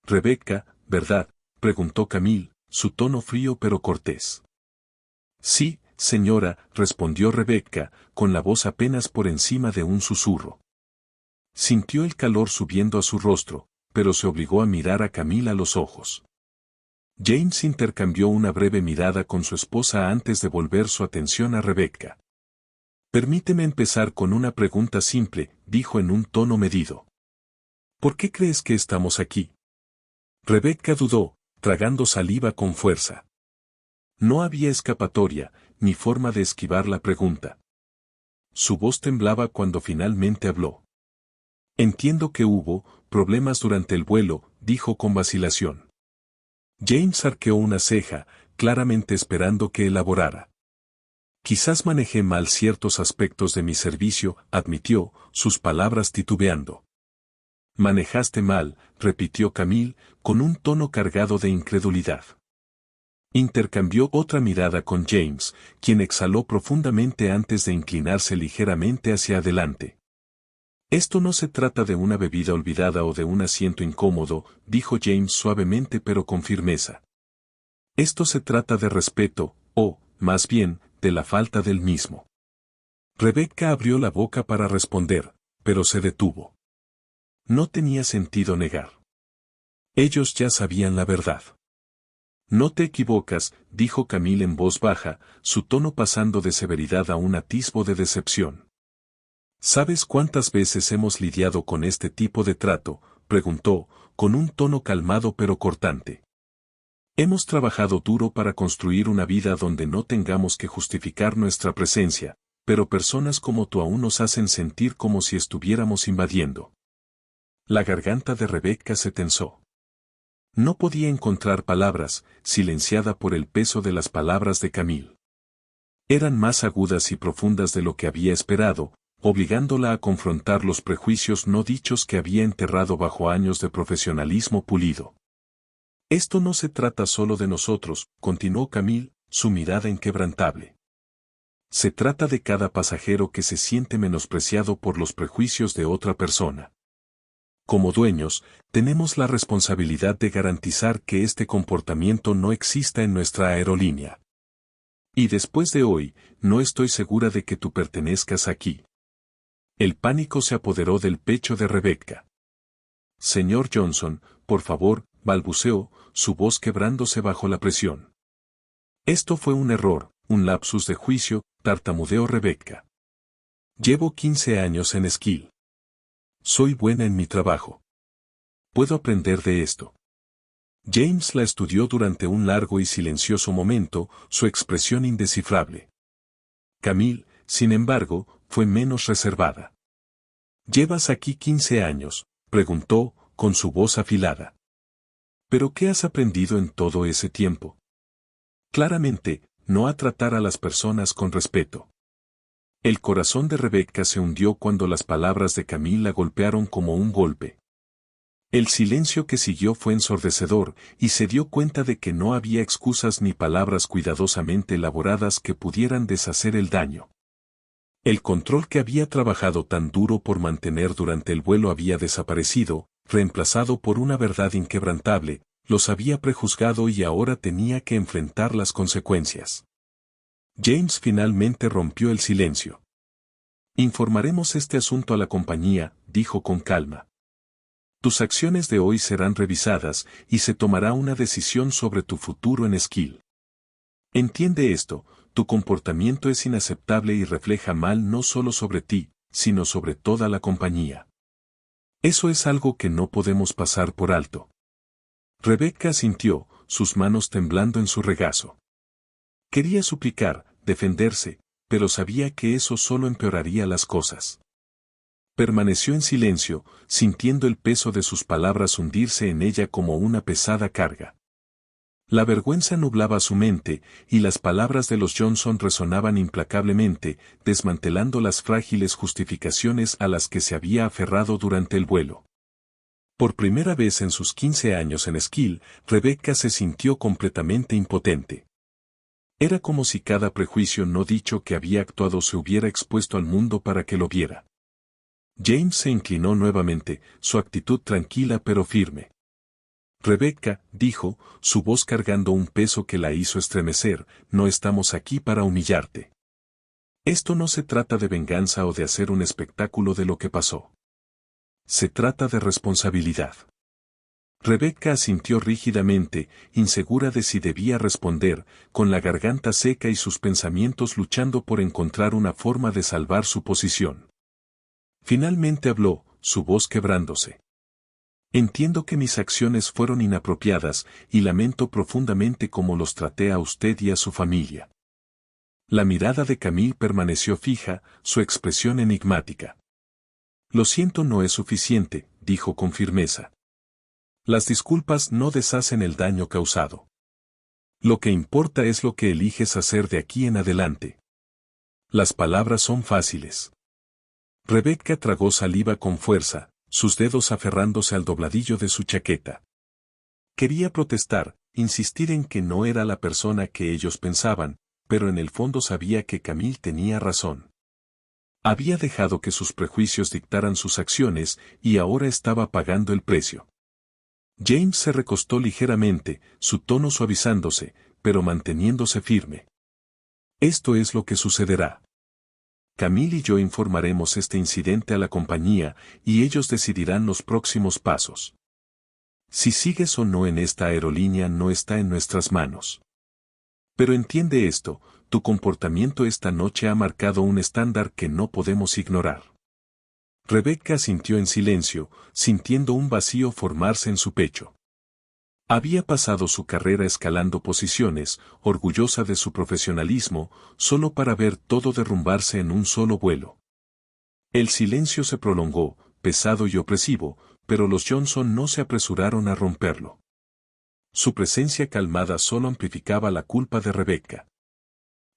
«Rebecca, ¿verdad?», preguntó Camille, su tono frío pero cortés. «Sí, señora», respondió Rebecca, con la voz apenas por encima de un susurro. Sintió el calor subiendo a su rostro, pero se obligó a mirar a Camille a los ojos. James intercambió una breve mirada con su esposa antes de volver su atención a Rebecca. «Permíteme empezar con una pregunta simple», dijo en un tono medido. «¿Por qué crees que estamos aquí?» Rebecca dudó, tragando saliva con fuerza. No había escapatoria, ni forma de esquivar la pregunta. Su voz temblaba cuando finalmente habló. «Entiendo que hubo problemas durante el vuelo», dijo con vacilación. James arqueó una ceja, claramente esperando que elaborara. «Quizás manejé mal ciertos aspectos de mi servicio», admitió, sus palabras titubeando. «Manejaste mal», repitió Camille, con un tono cargado de incredulidad. Intercambió otra mirada con James, quien exhaló profundamente antes de inclinarse ligeramente hacia adelante. «Esto no se trata de una bebida olvidada o de un asiento incómodo», dijo James suavemente pero con firmeza. «Esto se trata de respeto, o, más bien, de la falta del mismo». Rebecca abrió la boca para responder, pero se detuvo. No tenía sentido negar. Ellos ya sabían la verdad. «No te equivocas», dijo Camille en voz baja, su tono pasando de severidad a un atisbo de decepción. «¿Sabes cuántas veces hemos lidiado con este tipo de trato?», preguntó, con un tono calmado pero cortante. «Hemos trabajado duro para construir una vida donde no tengamos que justificar nuestra presencia, pero personas como tú aún nos hacen sentir como si estuviéramos invadiendo». La garganta de Rebecca se tensó. No podía encontrar palabras, silenciada por el peso de las palabras de Camille. Eran más agudas y profundas de lo que había esperado, obligándola a confrontar los prejuicios no dichos que había enterrado bajo años de profesionalismo pulido. «Esto no se trata solo de nosotros», continuó Camille, su mirada inquebrantable. «Se trata de cada pasajero que se siente menospreciado por los prejuicios de otra persona. Como dueños, tenemos la responsabilidad de garantizar que este comportamiento no exista en nuestra aerolínea. Y después de hoy, no estoy segura de que tú pertenezcas aquí». El pánico se apoderó del pecho de Rebecca. «Señor Johnson, por favor, balbuceó, su voz quebrándose bajo la presión. Esto fue un error, un lapsus de juicio, tartamudeó Rebecca. Llevo 15 años en Skill. Soy buena en mi trabajo. Puedo aprender de esto. James la estudió durante un largo y silencioso momento, su expresión indescifrable. Camille, sin embargo, fue menos reservada. ¿Llevas aquí 15 años?, preguntó, con su voz afilada. ¿Pero qué has aprendido en todo ese tiempo? Claramente, no a tratar a las personas con respeto. El corazón de Rebecca se hundió cuando las palabras de Camille la golpearon como un golpe. El silencio que siguió fue ensordecedor, y se dio cuenta de que no había excusas ni palabras cuidadosamente elaboradas que pudieran deshacer el daño. El control que había trabajado tan duro por mantener durante el vuelo había desaparecido, reemplazado por una verdad inquebrantable, los había prejuzgado y ahora tenía que enfrentar las consecuencias. James finalmente rompió el silencio. Informaremos este asunto a la compañía, dijo con calma. Tus acciones de hoy serán revisadas y se tomará una decisión sobre tu futuro en Skill. Entiende esto, tu comportamiento es inaceptable y refleja mal no solo sobre ti, sino sobre toda la compañía. Eso es algo que no podemos pasar por alto. Rebecca asintió, sus manos temblando en su regazo. Quería suplicar, defenderse, pero sabía que eso solo empeoraría las cosas. Permaneció en silencio, sintiendo el peso de sus palabras hundirse en ella como una pesada carga. La vergüenza nublaba su mente, y las palabras de los Johnson resonaban implacablemente, desmantelando las frágiles justificaciones a las que se había aferrado durante el vuelo. Por primera vez en sus 15 años en Skill, Rebecca se sintió completamente impotente. Era como si cada prejuicio no dicho que había actuado se hubiera expuesto al mundo para que lo viera. James se inclinó nuevamente, su actitud tranquila pero firme. Rebecca, dijo, su voz cargando un peso que la hizo estremecer, no estamos aquí para humillarte. Esto no se trata de venganza o de hacer un espectáculo de lo que pasó. Se trata de responsabilidad. Rebecca asintió rígidamente, insegura de si debía responder, con la garganta seca y sus pensamientos luchando por encontrar una forma de salvar su posición. Finalmente habló, su voz quebrándose. Entiendo que mis acciones fueron inapropiadas, y lamento profundamente cómo los traté a usted y a su familia. La mirada de Camille permaneció fija, su expresión enigmática. Lo siento no es suficiente, dijo con firmeza. Las disculpas no deshacen el daño causado. Lo que importa es lo que eliges hacer de aquí en adelante. Las palabras son fáciles. Rebecca tragó saliva con fuerza, sus dedos aferrándose al dobladillo de su chaqueta. Quería protestar, insistir en que no era la persona que ellos pensaban, pero en el fondo sabía que Camille tenía razón. Había dejado que sus prejuicios dictaran sus acciones y ahora estaba pagando el precio. James se recostó ligeramente, su tono suavizándose, pero manteniéndose firme. Esto es lo que sucederá. Camille y yo informaremos este incidente a la compañía, y ellos decidirán los próximos pasos. Si sigues o no en esta aerolínea no está en nuestras manos. Pero entiende esto, tu comportamiento esta noche ha marcado un estándar que no podemos ignorar. Rebecca asintió en silencio, sintiendo un vacío formarse en su pecho. Había pasado su carrera escalando posiciones, orgullosa de su profesionalismo, solo para ver todo derrumbarse en un solo vuelo. El silencio se prolongó, pesado y opresivo, pero los Johnson no se apresuraron a romperlo. Su presencia calmada solo amplificaba la culpa de Rebecca.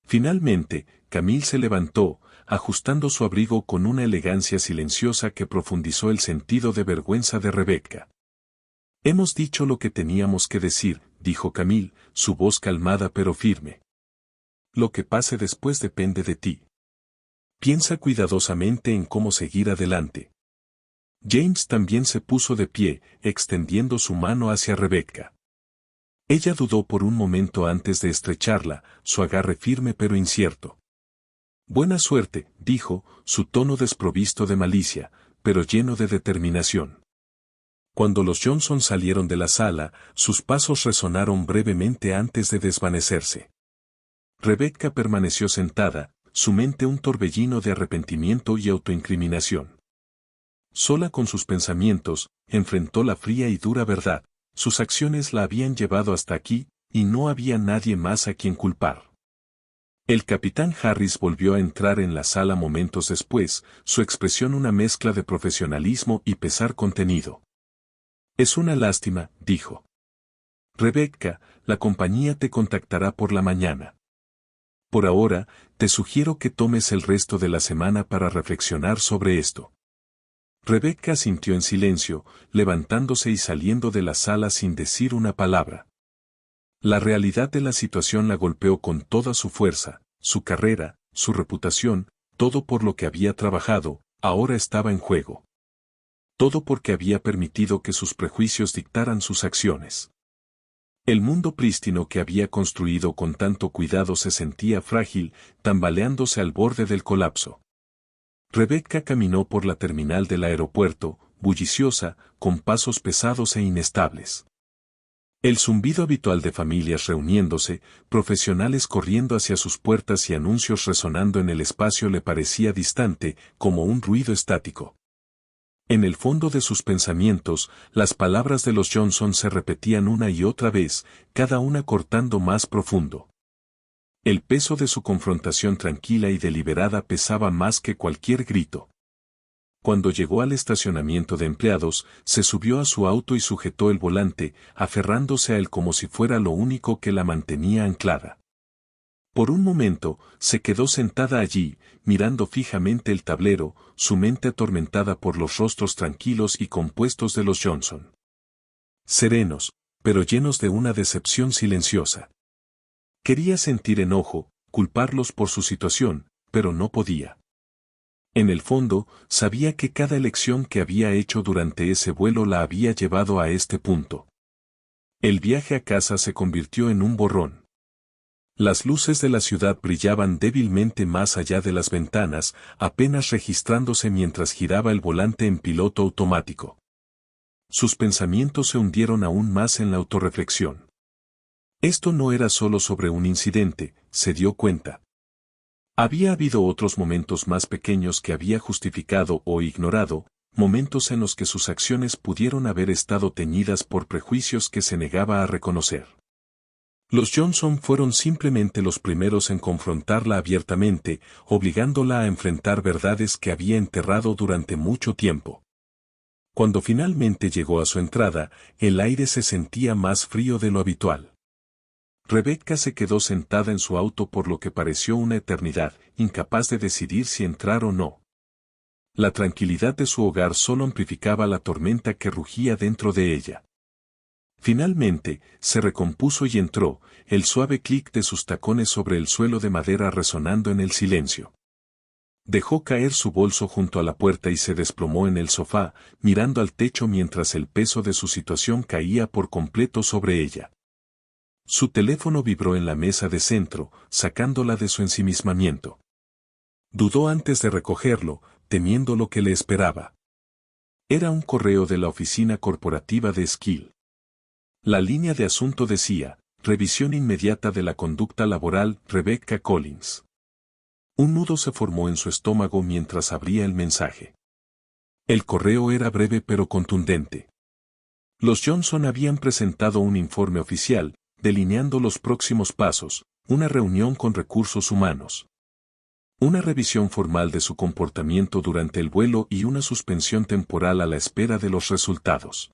Finalmente, Camille se levantó, ajustando su abrigo con una elegancia silenciosa que profundizó el sentido de vergüenza de Rebecca. Hemos dicho lo que teníamos que decir, dijo Camille, su voz calmada pero firme. Lo que pase después depende de ti. Piensa cuidadosamente en cómo seguir adelante. James también se puso de pie, extendiendo su mano hacia Rebecca. Ella dudó por un momento antes de estrecharla, su agarre firme pero incierto. Buena suerte, dijo, su tono desprovisto de malicia, pero lleno de determinación. Cuando los Johnson salieron de la sala, sus pasos resonaron brevemente antes de desvanecerse. Rebecca permaneció sentada, su mente un torbellino de arrepentimiento y autoincriminación. Sola con sus pensamientos, enfrentó la fría y dura verdad: sus acciones la habían llevado hasta aquí, y no había nadie más a quien culpar. El capitán Harris volvió a entrar en la sala momentos después, su expresión una mezcla de profesionalismo y pesar contenido. «Es una lástima», dijo. «Rebecca, la compañía te contactará por la mañana. Por ahora, te sugiero que tomes el resto de la semana para reflexionar sobre esto». Rebecca asintió en silencio, levantándose y saliendo de la sala sin decir una palabra. La realidad de la situación la golpeó con toda su fuerza: su carrera, su reputación, todo por lo que había trabajado, ahora estaba en juego. Todo porque había permitido que sus prejuicios dictaran sus acciones. El mundo prístino que había construido con tanto cuidado se sentía frágil, tambaleándose al borde del colapso. Rebecca caminó por la terminal del aeropuerto, bulliciosa, con pasos pesados e inestables. El zumbido habitual de familias reuniéndose, profesionales corriendo hacia sus puertas y anuncios resonando en el espacio le parecía distante, como un ruido estático. En el fondo de sus pensamientos, las palabras de los Johnson se repetían una y otra vez, cada una cortando más profundo. El peso de su confrontación tranquila y deliberada pesaba más que cualquier grito. Cuando llegó al estacionamiento de empleados, se subió a su auto y sujetó el volante, aferrándose a él como si fuera lo único que la mantenía anclada. Por un momento, se quedó sentada allí, mirando fijamente el tablero, su mente atormentada por los rostros tranquilos y compuestos de los Johnson. Serenos, pero llenos de una decepción silenciosa. Quería sentir enojo, culparlos por su situación, pero no podía. En el fondo, sabía que cada elección que había hecho durante ese vuelo la había llevado a este punto. El viaje a casa se convirtió en un borrón. Las luces de la ciudad brillaban débilmente más allá de las ventanas, apenas registrándose mientras giraba el volante en piloto automático. Sus pensamientos se hundieron aún más en la autorreflexión. Esto no era solo sobre un incidente, se dio cuenta. Había habido otros momentos más pequeños que había justificado o ignorado, momentos en los que sus acciones pudieron haber estado teñidas por prejuicios que se negaba a reconocer. Los Johnson fueron simplemente los primeros en confrontarla abiertamente, obligándola a enfrentar verdades que había enterrado durante mucho tiempo. Cuando finalmente llegó a su entrada, el aire se sentía más frío de lo habitual. Rebecca se quedó sentada en su auto por lo que pareció una eternidad, incapaz de decidir si entrar o no. La tranquilidad de su hogar solo amplificaba la tormenta que rugía dentro de ella. Finalmente, se recompuso y entró, el suave clic de sus tacones sobre el suelo de madera resonando en el silencio. Dejó caer su bolso junto a la puerta y se desplomó en el sofá, mirando al techo mientras el peso de su situación caía por completo sobre ella. Su teléfono vibró en la mesa de centro, sacándola de su ensimismamiento. Dudó antes de recogerlo, temiendo lo que le esperaba. Era un correo de la oficina corporativa de Skill. La línea de asunto decía: revisión inmediata de la conducta laboral, Rebecca Collins. Un nudo se formó en su estómago mientras abría el mensaje. El correo era breve pero contundente. Los Johnson habían presentado un informe oficial, delineando los próximos pasos: una reunión con recursos humanos, una revisión formal de su comportamiento durante el vuelo y una suspensión temporal a la espera de los resultados.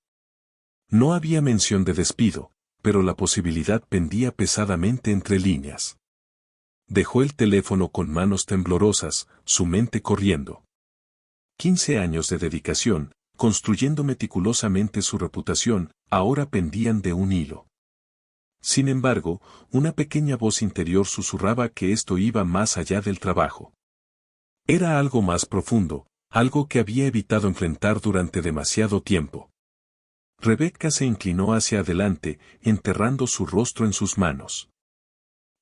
No había mención de despido, pero la posibilidad pendía pesadamente entre líneas. Dejó el teléfono con manos temblorosas, su mente corriendo. 15 años de dedicación, construyendo meticulosamente su reputación, ahora pendían de un hilo. Sin embargo, una pequeña voz interior susurraba que esto iba más allá del trabajo. Era algo más profundo, algo que había evitado enfrentar durante demasiado tiempo. Rebecca se inclinó hacia adelante, enterrando su rostro en sus manos.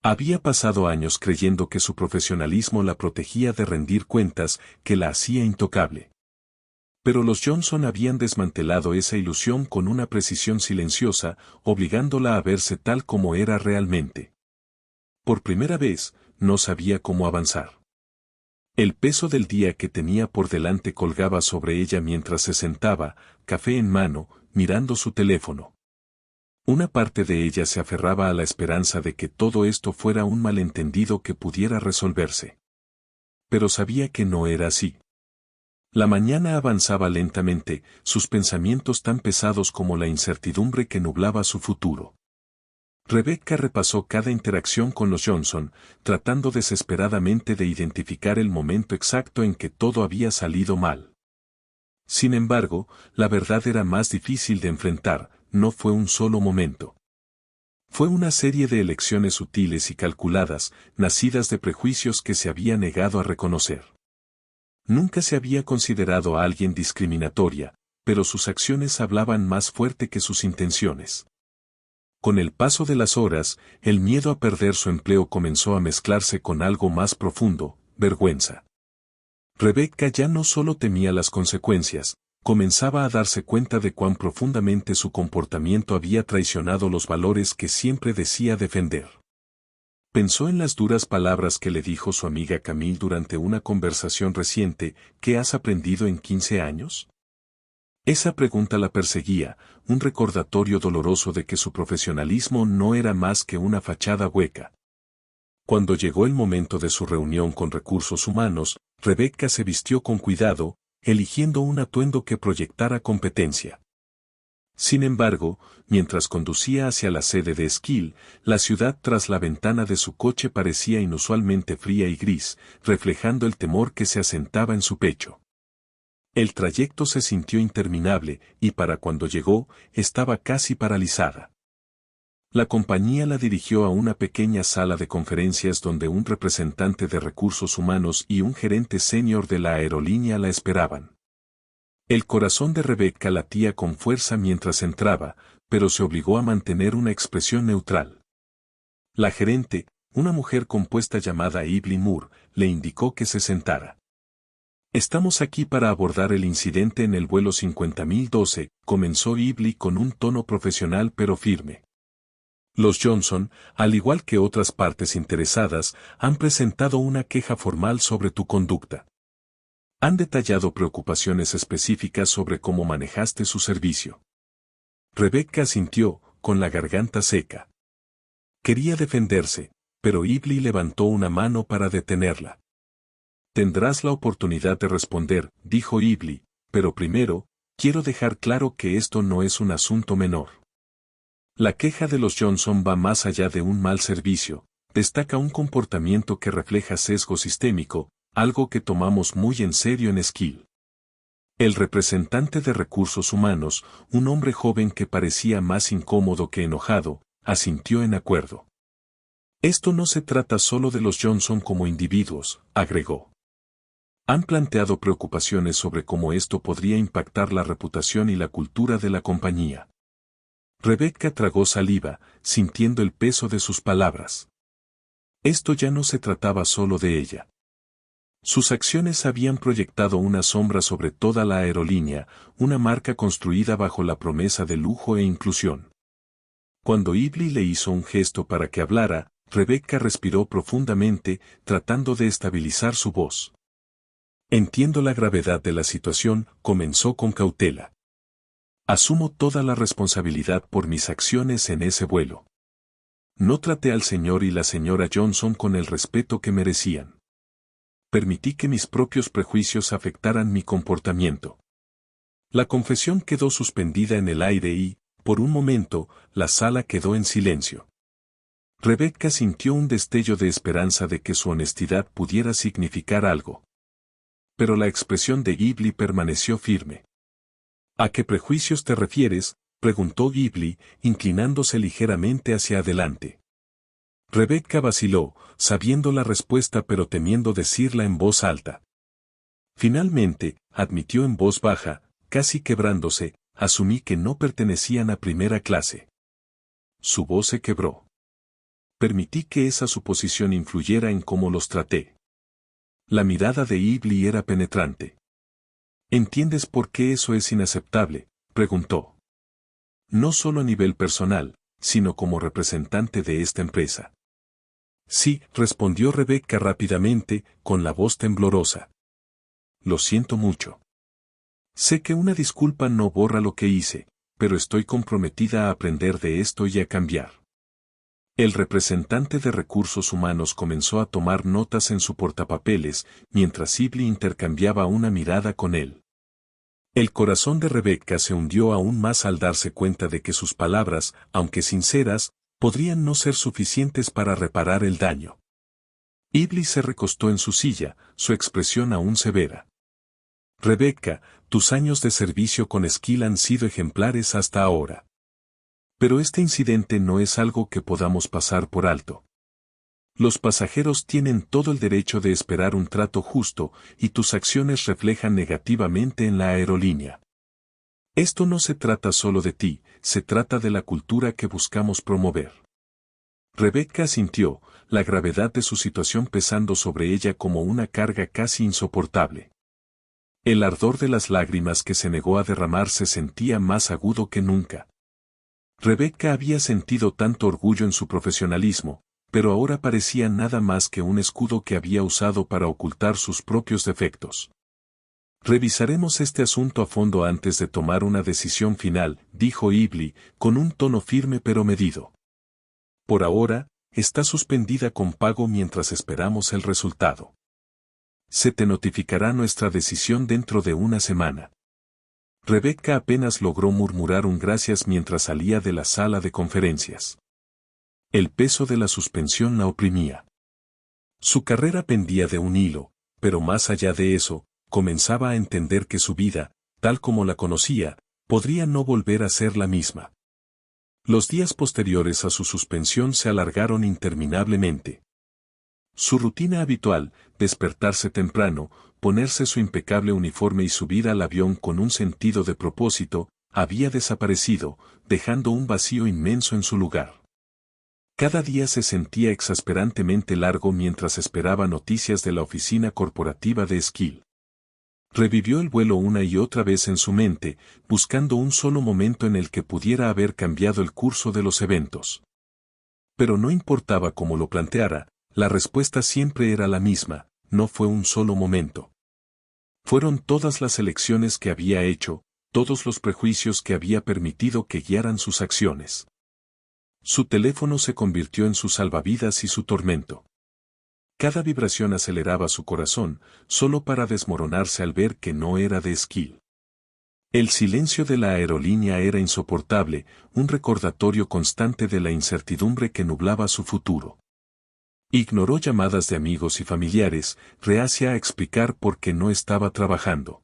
Había pasado años creyendo que su profesionalismo la protegía de rendir cuentas, que la hacía intocable. Pero los Johnson habían desmantelado esa ilusión con una precisión silenciosa, obligándola a verse tal como era realmente. Por primera vez, no sabía cómo avanzar. El peso del día que tenía por delante colgaba sobre ella mientras se sentaba, café en mano, mirando su teléfono. Una parte de ella se aferraba a la esperanza de que todo esto fuera un malentendido que pudiera resolverse. Pero sabía que no era así. La mañana avanzaba lentamente, sus pensamientos tan pesados como la incertidumbre que nublaba su futuro. Rebecca repasó cada interacción con los Johnson, tratando desesperadamente de identificar el momento exacto en que todo había salido mal. Sin embargo, la verdad era más difícil de enfrentar, no fue un solo momento. Fue una serie de elecciones sutiles y calculadas, nacidas de prejuicios que se había negado a reconocer. Nunca se había considerado a alguien discriminatoria, pero sus acciones hablaban más fuerte que sus intenciones. Con el paso de las horas, el miedo a perder su empleo comenzó a mezclarse con algo más profundo, vergüenza. Rebecca ya no solo temía las consecuencias, comenzaba a darse cuenta de cuán profundamente su comportamiento había traicionado los valores que siempre decía defender. Pensó en las duras palabras que le dijo su amiga Camille durante una conversación reciente. ¿Qué has aprendido en 15 años? Esa pregunta la perseguía, un recordatorio doloroso de que su profesionalismo no era más que una fachada hueca. Cuando llegó el momento de su reunión con recursos humanos, Rebecca se vistió con cuidado, eligiendo un atuendo que proyectara competencia. Sin embargo, mientras conducía hacia la sede de Skill, la ciudad tras la ventana de su coche parecía inusualmente fría y gris, reflejando el temor que se asentaba en su pecho. El trayecto se sintió interminable, y para cuando llegó, estaba casi paralizada. La compañía la dirigió a una pequeña sala de conferencias donde un representante de recursos humanos y un gerente senior de la aerolínea la esperaban. El corazón de Rebecca latía con fuerza mientras entraba, pero se obligó a mantener una expresión neutral. La gerente, una mujer compuesta llamada Ibli Moore, le indicó que se sentara. Estamos aquí para abordar el incidente en el vuelo 50.012, comenzó Ibli con un tono profesional pero firme. Los Johnson, al igual que otras partes interesadas, han presentado una queja formal sobre tu conducta. Han detallado preocupaciones específicas sobre cómo manejaste su servicio. Rebecca asintió, con la garganta seca. Quería defenderse, pero Ibli levantó una mano para detenerla. Tendrás la oportunidad de responder, dijo Ibli, pero primero, quiero dejar claro que esto no es un asunto menor. La queja de los Johnson va más allá de un mal servicio, destaca un comportamiento que refleja sesgo sistémico, algo que tomamos muy en serio en Skill. El representante de recursos humanos, un hombre joven que parecía más incómodo que enojado, asintió en acuerdo. Esto no se trata solo de los Johnson como individuos, agregó. Han planteado preocupaciones sobre cómo esto podría impactar la reputación y la cultura de la compañía. Rebecca tragó saliva, sintiendo el peso de sus palabras. Esto ya no se trataba solo de ella. Sus acciones habían proyectado una sombra sobre toda la aerolínea, una marca construida bajo la promesa de lujo e inclusión. Cuando Ibli le hizo un gesto para que hablara, Rebecca respiró profundamente, tratando de estabilizar su voz. Entiendo la gravedad de la situación, comenzó con cautela. Asumo toda la responsabilidad por mis acciones en ese vuelo. No traté al señor y la señora Johnson con el respeto que merecían. Permití que mis propios prejuicios afectaran mi comportamiento. La confesión quedó suspendida en el aire y, por un momento, la sala quedó en silencio. Rebecca sintió un destello de esperanza de que su honestidad pudiera significar algo. Pero la expresión de Ibli permaneció firme. ¿A qué prejuicios te refieres?, preguntó Ibli, inclinándose ligeramente hacia adelante. Rebecca vaciló, sabiendo la respuesta pero temiendo decirla en voz alta. Finalmente, admitió en voz baja, casi quebrándose, asumí que no pertenecían a primera clase. Su voz se quebró. Permití que esa suposición influyera en cómo los traté. La mirada de Ibli era penetrante. ¿Entiendes por qué eso es inaceptable?, preguntó. No solo a nivel personal, sino como representante de esta empresa. Sí, respondió Rebecca rápidamente, con la voz temblorosa. Lo siento mucho. Sé que una disculpa no borra lo que hice, pero estoy comprometida a aprender de esto y a cambiar. El representante de recursos humanos comenzó a tomar notas en su portapapeles, mientras Sibley intercambiaba una mirada con él. El corazón de Rebecca se hundió aún más al darse cuenta de que sus palabras, aunque sinceras, podrían no ser suficientes para reparar el daño. Sibley se recostó en su silla, su expresión aún severa. Rebecca, tus años de servicio con Skill han sido ejemplares hasta ahora. Pero este incidente no es algo que podamos pasar por alto. Los pasajeros tienen todo el derecho de esperar un trato justo, y tus acciones reflejan negativamente en la aerolínea. Esto no se trata solo de ti, se trata de la cultura que buscamos promover. Rebecca asintió, la gravedad de su situación pesando sobre ella como una carga casi insoportable. El ardor de las lágrimas que se negó a derramar se sentía más agudo que nunca. Rebecca había sentido tanto orgullo en su profesionalismo, pero ahora parecía nada más que un escudo que había usado para ocultar sus propios defectos. Revisaremos este asunto a fondo antes de tomar una decisión final, dijo Sibley, con un tono firme pero medido. Por ahora, está suspendida con pago mientras esperamos el resultado. Se te notificará nuestra decisión dentro de una semana. Rebecca apenas logró murmurar un gracias mientras salía de la sala de conferencias. El peso de la suspensión la oprimía. Su carrera pendía de un hilo, pero más allá de eso, comenzaba a entender que su vida, tal como la conocía, podría no volver a ser la misma. Los días posteriores a su suspensión se alargaron interminablemente. Su rutina habitual, despertarse temprano, ponerse su impecable uniforme y subir al avión con un sentido de propósito, había desaparecido, dejando un vacío inmenso en su lugar. Cada día se sentía exasperantemente largo mientras esperaba noticias de la oficina corporativa de Skill. Revivió el vuelo una y otra vez en su mente, buscando un solo momento en el que pudiera haber cambiado el curso de los eventos. Pero no importaba cómo lo planteara, la respuesta siempre era la misma, no fue un solo momento. Fueron todas las elecciones que había hecho, todos los prejuicios que había permitido que guiaran sus acciones. Su teléfono se convirtió en su salvavidas y su tormento. Cada vibración aceleraba su corazón, solo para desmoronarse al ver que no era de Skill. El silencio de la aerolínea era insoportable, un recordatorio constante de la incertidumbre que nublaba su futuro. Ignoró llamadas de amigos y familiares, reacia a explicar por qué no estaba trabajando.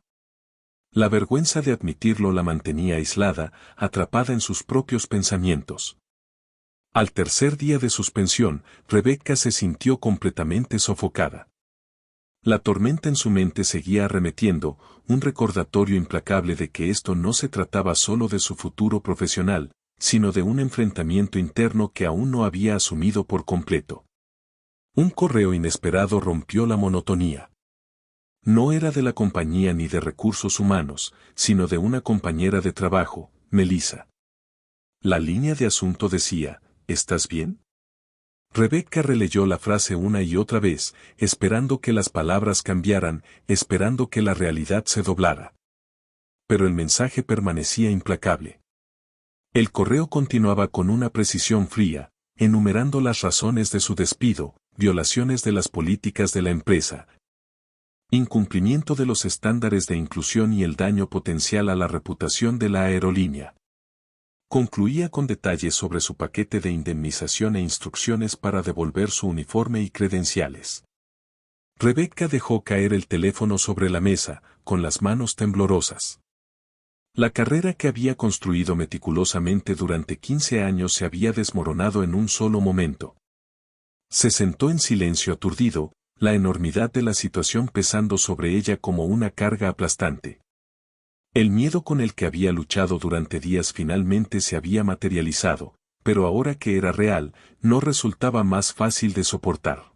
La vergüenza de admitirlo la mantenía aislada, atrapada en sus propios pensamientos. Al tercer día de suspensión, Rebecca se sintió completamente sofocada. La tormenta en su mente seguía arremetiendo, un recordatorio implacable de que esto no se trataba solo de su futuro profesional, sino de un enfrentamiento interno que aún no había asumido por completo. Un correo inesperado rompió la monotonía. No era de la compañía ni de recursos humanos, sino de una compañera de trabajo, Melissa. La línea de asunto decía, ¿estás bien? Rebecca releyó la frase una y otra vez, esperando que las palabras cambiaran, esperando que la realidad se doblara. Pero el mensaje permanecía implacable. El correo continuaba con una precisión fría, enumerando las razones de su despido, violaciones de las políticas de la empresa, incumplimiento de los estándares de inclusión y el daño potencial a la reputación de la aerolínea. Concluía con detalles sobre su paquete de indemnización e instrucciones para devolver su uniforme y credenciales. Rebecca dejó caer el teléfono sobre la mesa, con las manos temblorosas. La carrera que había construido meticulosamente durante 15 años se había desmoronado en un solo momento. Se sentó en silencio aturdido, la enormidad de la situación pesando sobre ella como una carga aplastante. El miedo con el que había luchado durante días finalmente se había materializado, pero ahora que era real, no resultaba más fácil de soportar.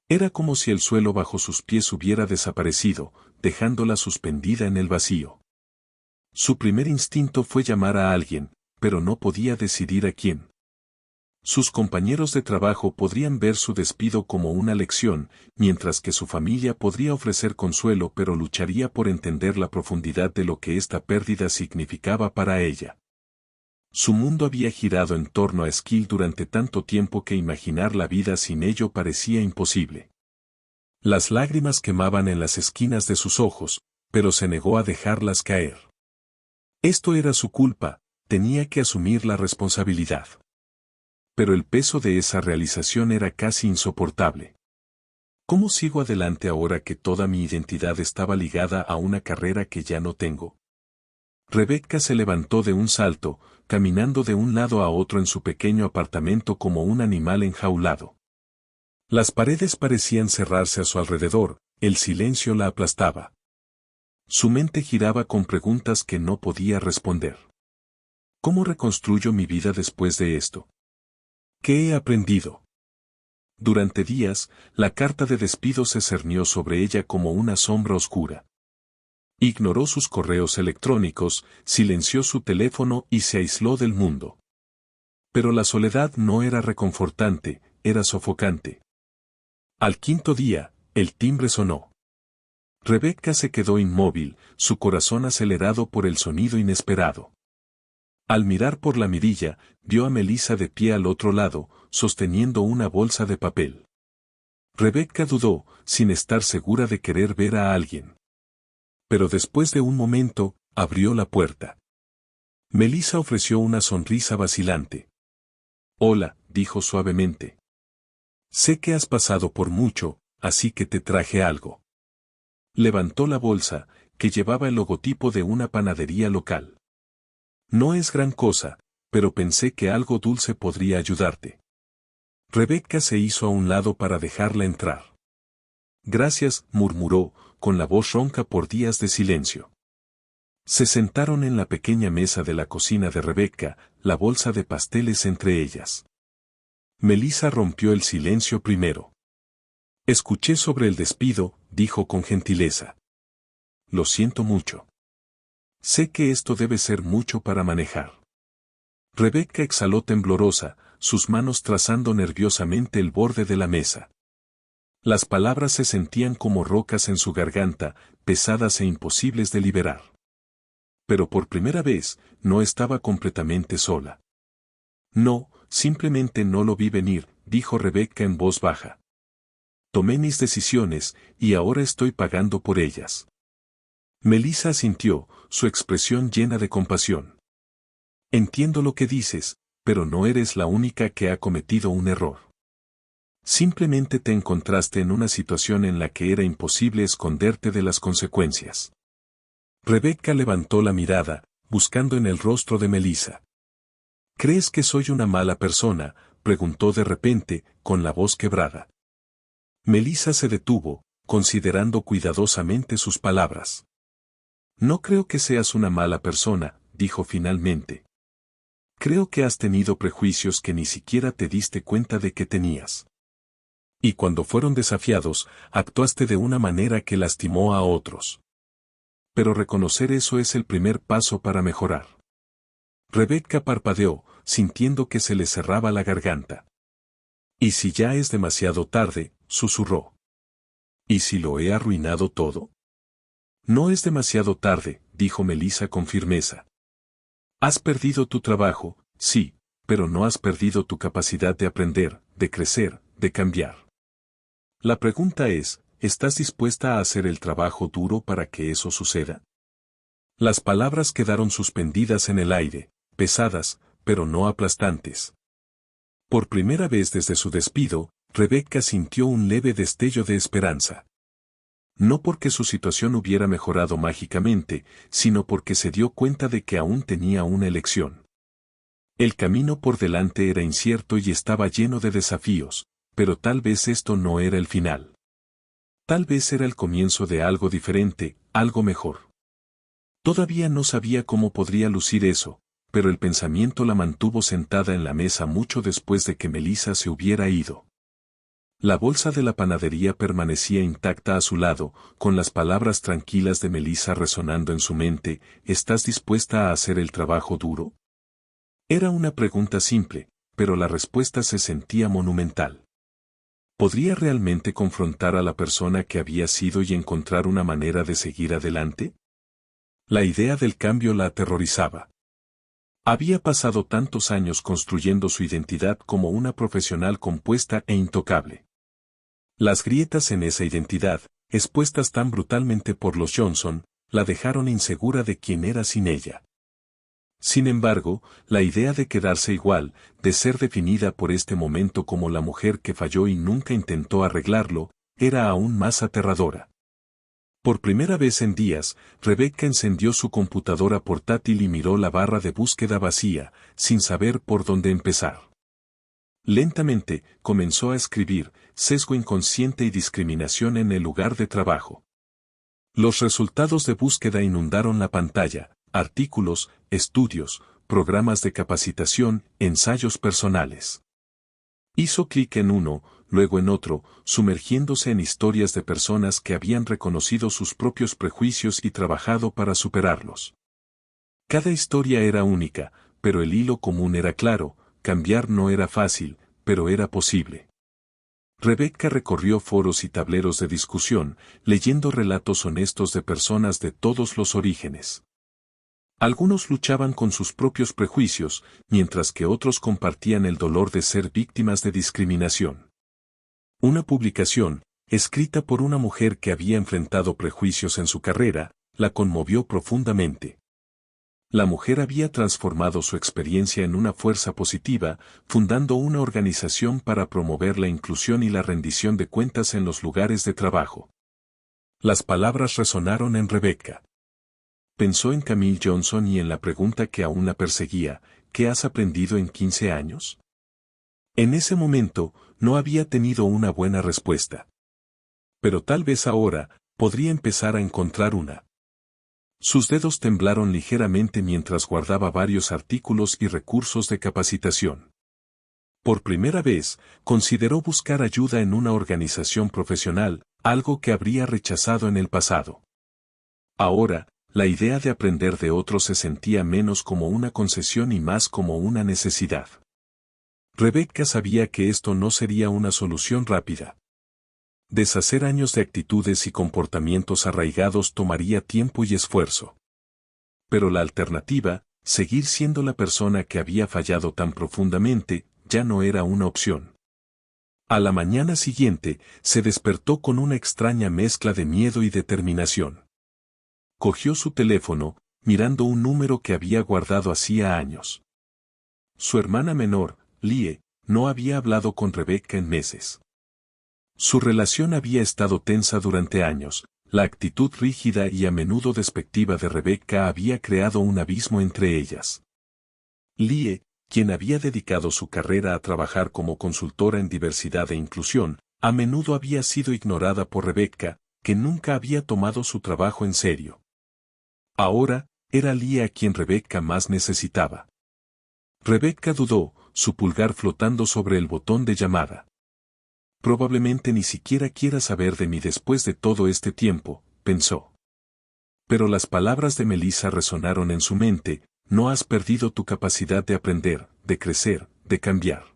Era como si el suelo bajo sus pies hubiera desaparecido, dejándola suspendida en el vacío. Su primer instinto fue llamar a alguien, pero no podía decidir a quién. Sus compañeros de trabajo podrían ver su despido como una lección, mientras que su familia podría ofrecer consuelo, pero lucharía por entender la profundidad de lo que esta pérdida significaba para ella. Su mundo había girado en torno a Skill durante tanto tiempo que imaginar la vida sin ello parecía imposible. Las lágrimas quemaban en las esquinas de sus ojos, pero se negó a dejarlas caer. Esto era su culpa, tenía que asumir la responsabilidad. Pero el peso de esa realización era casi insoportable. ¿Cómo sigo adelante ahora que toda mi identidad estaba ligada a una carrera que ya no tengo? Rebecca se levantó de un salto, caminando de un lado a otro en su pequeño apartamento como un animal enjaulado. Las paredes parecían cerrarse a su alrededor, el silencio la aplastaba. Su mente giraba con preguntas que no podía responder. ¿Cómo reconstruyo mi vida después de esto? ¿Qué he aprendido? Durante días, la carta de despido se cernió sobre ella como una sombra oscura. Ignoró sus correos electrónicos, silenció su teléfono y se aisló del mundo. Pero la soledad no era reconfortante, era sofocante. Al quinto día, el timbre sonó. Rebecca se quedó inmóvil, su corazón acelerado por el sonido inesperado. Al mirar por la mirilla, vio a Melissa de pie al otro lado, sosteniendo una bolsa de papel. Rebecca dudó, sin estar segura de querer ver a alguien. Pero después de un momento, abrió la puerta. Melissa ofreció una sonrisa vacilante. Hola, dijo suavemente. Sé que has pasado por mucho, así que te traje algo. Levantó la bolsa, que llevaba el logotipo de una panadería local. No es gran cosa, pero pensé que algo dulce podría ayudarte. Rebecca se hizo a un lado para dejarla entrar. Gracias, murmuró, con la voz ronca por días de silencio. Se sentaron en la pequeña mesa de la cocina de Rebecca, la bolsa de pasteles entre ellas. Melissa rompió el silencio primero. Escuché sobre el despido, dijo con gentileza. Lo siento mucho. Sé que esto debe ser mucho para manejar. Rebecca exhaló temblorosa, sus manos trazando nerviosamente el borde de la mesa. Las palabras se sentían como rocas en su garganta, pesadas e imposibles de liberar. Pero por primera vez, no estaba completamente sola. No, simplemente no lo vi venir, dijo Rebecca en voz baja. Tomé mis decisiones, y ahora estoy pagando por ellas. Melissa asintió, su expresión llena de compasión. Entiendo lo que dices, pero no eres la única que ha cometido un error. Simplemente te encontraste en una situación en la que era imposible esconderte de las consecuencias. Rebecca levantó la mirada, buscando en el rostro de Melissa. ¿Crees que soy una mala persona?, preguntó de repente, con la voz quebrada. Melissa se detuvo, considerando cuidadosamente sus palabras. No creo que seas una mala persona, dijo finalmente. Creo que has tenido prejuicios que ni siquiera te diste cuenta de que tenías. Y cuando fueron desafiados, actuaste de una manera que lastimó a otros. Pero reconocer eso es el primer paso para mejorar. Rebecca parpadeó, sintiendo que se le cerraba la garganta. ¿Y si ya es demasiado tarde?, susurró. ¿Y si lo he arruinado todo? No es demasiado tarde, dijo Melissa con firmeza. Has perdido tu trabajo, sí, pero no has perdido tu capacidad de aprender, de crecer, de cambiar. La pregunta es, ¿estás dispuesta a hacer el trabajo duro para que eso suceda? Las palabras quedaron suspendidas en el aire, pesadas, pero no aplastantes. Por primera vez desde su despido, Rebecca sintió un leve destello de esperanza. No porque su situación hubiera mejorado mágicamente, sino porque se dio cuenta de que aún tenía una elección. El camino por delante era incierto y estaba lleno de desafíos, pero tal vez esto no era el final. Tal vez era el comienzo de algo diferente, algo mejor. Todavía no sabía cómo podría lucir eso, pero el pensamiento la mantuvo sentada en la mesa mucho después de que Melissa se hubiera ido. La bolsa de la panadería permanecía intacta a su lado, con las palabras tranquilas de Melissa resonando en su mente: ¿estás dispuesta a hacer el trabajo duro? Era una pregunta simple, pero la respuesta se sentía monumental. ¿Podría realmente confrontar a la persona que había sido y encontrar una manera de seguir adelante? La idea del cambio la aterrorizaba. Había pasado tantos años construyendo su identidad como una profesional compuesta e intocable. Las grietas en esa identidad, expuestas tan brutalmente por los Johnson, la dejaron insegura de quién era sin ella. Sin embargo, la idea de quedarse igual, de ser definida por este momento como la mujer que falló y nunca intentó arreglarlo, era aún más aterradora. Por primera vez en días, Rebecca encendió su computadora portátil y miró la barra de búsqueda vacía, sin saber por dónde empezar. Lentamente, comenzó a escribir: sesgo inconsciente y discriminación en el lugar de trabajo. Los resultados de búsqueda inundaron la pantalla: artículos, estudios, programas de capacitación, ensayos personales. Hizo clic en uno, luego en otro, sumergiéndose en historias de personas que habían reconocido sus propios prejuicios y trabajado para superarlos. Cada historia era única, pero el hilo común era claro: cambiar no era fácil, pero era posible. Rebecca recorrió foros y tableros de discusión, leyendo relatos honestos de personas de todos los orígenes. Algunos luchaban con sus propios prejuicios, mientras que otros compartían el dolor de ser víctimas de discriminación. Una publicación, escrita por una mujer que había enfrentado prejuicios en su carrera, la conmovió profundamente. La mujer había transformado su experiencia en una fuerza positiva, fundando una organización para promover la inclusión y la rendición de cuentas en los lugares de trabajo. Las palabras resonaron en Rebecca. Pensó en Camille Johnson y en la pregunta que aún la perseguía: ¿qué has aprendido en 15 años? En ese momento, no había tenido una buena respuesta. Pero tal vez ahora, podría empezar a encontrar una. Sus dedos temblaron ligeramente mientras guardaba varios artículos y recursos de capacitación. Por primera vez, consideró buscar ayuda en una organización profesional, algo que habría rechazado en el pasado. Ahora, la idea de aprender de otros se sentía menos como una concesión y más como una necesidad. Rebecca sabía que esto no sería una solución rápida. Deshacer años de actitudes y comportamientos arraigados tomaría tiempo y esfuerzo. Pero la alternativa, seguir siendo la persona que había fallado tan profundamente, ya no era una opción. A la mañana siguiente, se despertó con una extraña mezcla de miedo y determinación. Cogió su teléfono, mirando un número que había guardado hacía años. Su hermana menor, Lie, no había hablado con Rebecca en meses. Su relación había estado tensa durante años. La actitud rígida y a menudo despectiva de Rebecca había creado un abismo entre ellas. Lie, quien había dedicado su carrera a trabajar como consultora en diversidad e inclusión, a menudo había sido ignorada por Rebecca, que nunca había tomado su trabajo en serio. Ahora, era Lie a quien Rebecca más necesitaba. Rebecca dudó, su pulgar flotando sobre el botón de llamada. Probablemente ni siquiera quiera saber de mí después de todo este tiempo, pensó. Pero las palabras de Melissa resonaron en su mente: no has perdido tu capacidad de aprender, de crecer, de cambiar.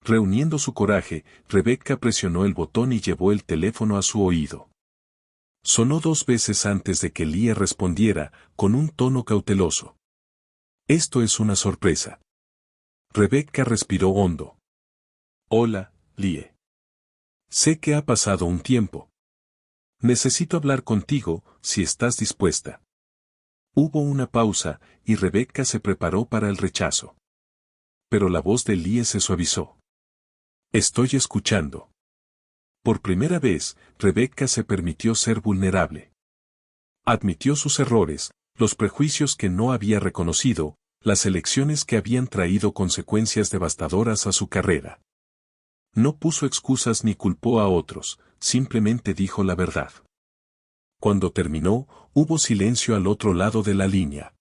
Reuniendo su coraje, Rebecca presionó el botón y llevó el teléfono a su oído. Sonó 2 veces antes de que Lie respondiera, con un tono cauteloso. Esto es una sorpresa. Rebecca respiró hondo. Hola, Lie. Sé que ha pasado un tiempo. Necesito hablar contigo, si estás dispuesta. Hubo una pausa, y Rebecca se preparó para el rechazo. Pero la voz de Lie se suavizó. Estoy escuchando. Por primera vez, Rebecca se permitió ser vulnerable. Admitió sus errores, los prejuicios que no había reconocido, las elecciones que habían traído consecuencias devastadoras a su carrera. No puso excusas ni culpó a otros, simplemente dijo la verdad. Cuando terminó, hubo silencio al otro lado de la línea.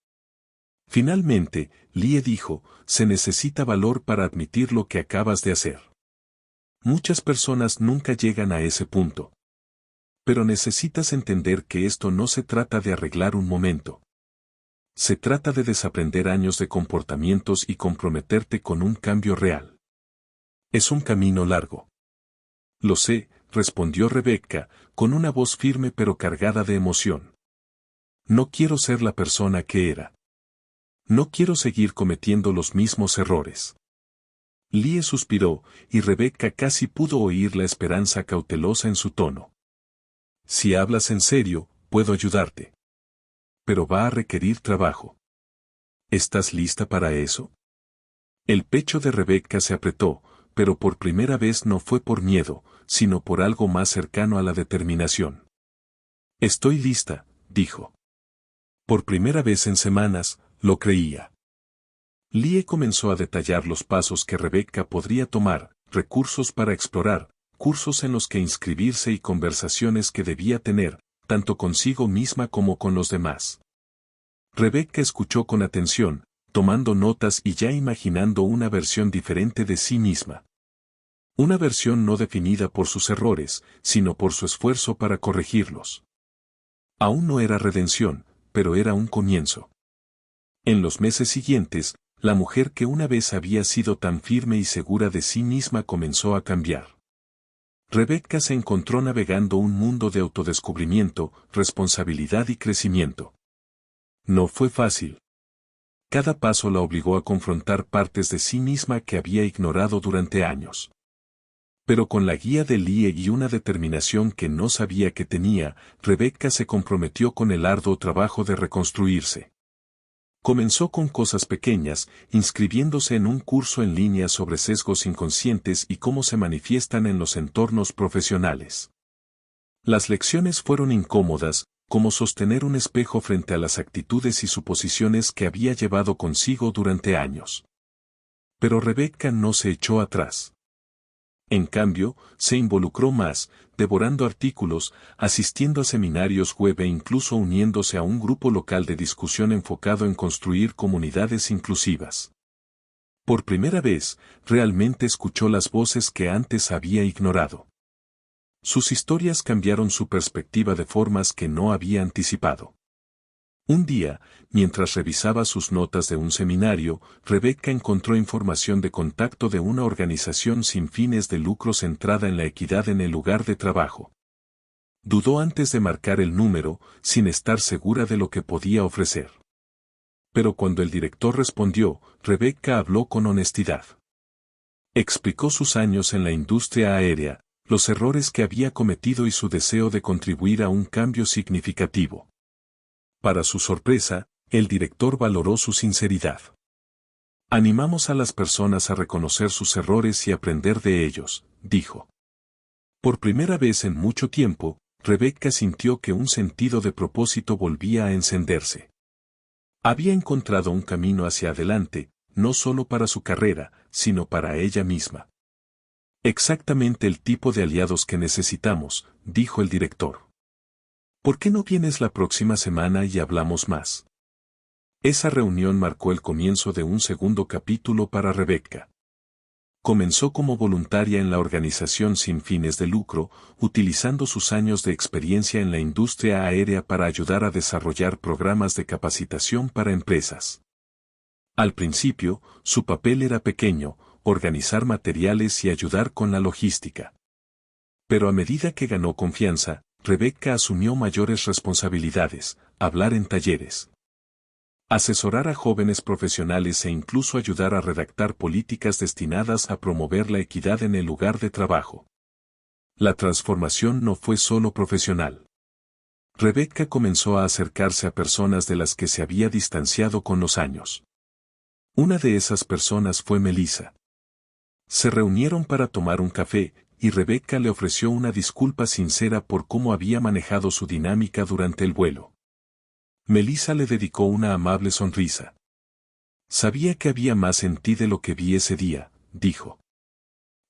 Finalmente, Lie dijo: se necesita valor para admitir lo que acabas de hacer. Muchas personas nunca llegan a ese punto. Pero necesitas entender que esto no se trata de arreglar un momento. Se trata de desaprender años de comportamientos y comprometerte con un cambio real. Es un camino largo. Lo sé, respondió Rebecca, con una voz firme pero cargada de emoción. No quiero ser la persona que era. No quiero seguir cometiendo los mismos errores. Lie suspiró, y Rebecca casi pudo oír la esperanza cautelosa en su tono. Si hablas en serio, puedo ayudarte. Pero va a requerir trabajo. ¿Estás lista para eso? El pecho de Rebecca se apretó, pero por primera vez no fue por miedo, sino por algo más cercano a la determinación. Estoy lista, dijo. Por primera vez en semanas, lo creía. Lie comenzó a detallar los pasos que Rebecca podría tomar, recursos para explorar, cursos en los que inscribirse y conversaciones que debía tener, tanto consigo misma como con los demás. Rebecca escuchó con atención, tomando notas y ya imaginando una versión diferente de sí misma. Una versión no definida por sus errores, sino por su esfuerzo para corregirlos. Aún no era redención, pero era un comienzo. En los meses siguientes, la mujer que una vez había sido tan firme y segura de sí misma comenzó a cambiar. Rebecca se encontró navegando un mundo de autodescubrimiento, responsabilidad y crecimiento. No fue fácil. Cada paso la obligó a confrontar partes de sí misma que había ignorado durante años. Pero con la guía de Lie y una determinación que no sabía que tenía, Rebecca se comprometió con el arduo trabajo de reconstruirse. Comenzó con cosas pequeñas, inscribiéndose en un curso en línea sobre sesgos inconscientes y cómo se manifiestan en los entornos profesionales. Las lecciones fueron incómodas, como sostener un espejo frente a las actitudes y suposiciones que había llevado consigo durante años. Pero Rebecca no se echó atrás. En cambio, se involucró más, devorando artículos, asistiendo a seminarios web e incluso uniéndose a un grupo local de discusión enfocado en construir comunidades inclusivas. Por primera vez, realmente escuchó las voces que antes había ignorado. Sus historias cambiaron su perspectiva de formas que no había anticipado. Un día, mientras revisaba sus notas de un seminario, Rebecca encontró información de contacto de una organización sin fines de lucro centrada en la equidad en el lugar de trabajo. Dudó antes de marcar el número, sin estar segura de lo que podía ofrecer. Pero cuando el director respondió, Rebecca habló con honestidad. Explicó sus años en la industria aérea, los errores que había cometido y su deseo de contribuir a un cambio significativo. Para su sorpresa, el director valoró su sinceridad. Animamos a las personas a reconocer sus errores y aprender de ellos, dijo. Por primera vez en mucho tiempo, Rebecca sintió que un sentido de propósito volvía a encenderse. Había encontrado un camino hacia adelante, no solo para su carrera, sino para ella misma. Exactamente el tipo de aliados que necesitamos, dijo el director. ¿Por qué no vienes la próxima semana y hablamos más? Esa reunión marcó el comienzo de un segundo capítulo para Rebecca. Comenzó como voluntaria en la organización sin fines de lucro, utilizando sus años de experiencia en la industria aérea para ayudar a desarrollar programas de capacitación para empresas. Al principio, su papel era pequeño, organizar materiales y ayudar con la logística. Pero a medida que ganó confianza, Rebecca asumió mayores responsabilidades, hablar en talleres, asesorar a jóvenes profesionales e incluso ayudar a redactar políticas destinadas a promover la equidad en el lugar de trabajo. La transformación no fue solo profesional. Rebecca comenzó a acercarse a personas de las que se había distanciado con los años. Una de esas personas fue Melissa. Se reunieron para tomar un café, y Rebecca le ofreció una disculpa sincera por cómo había manejado su dinámica durante el vuelo. Melissa le dedicó una amable sonrisa. Sabía que había más en ti de lo que vi ese día, dijo.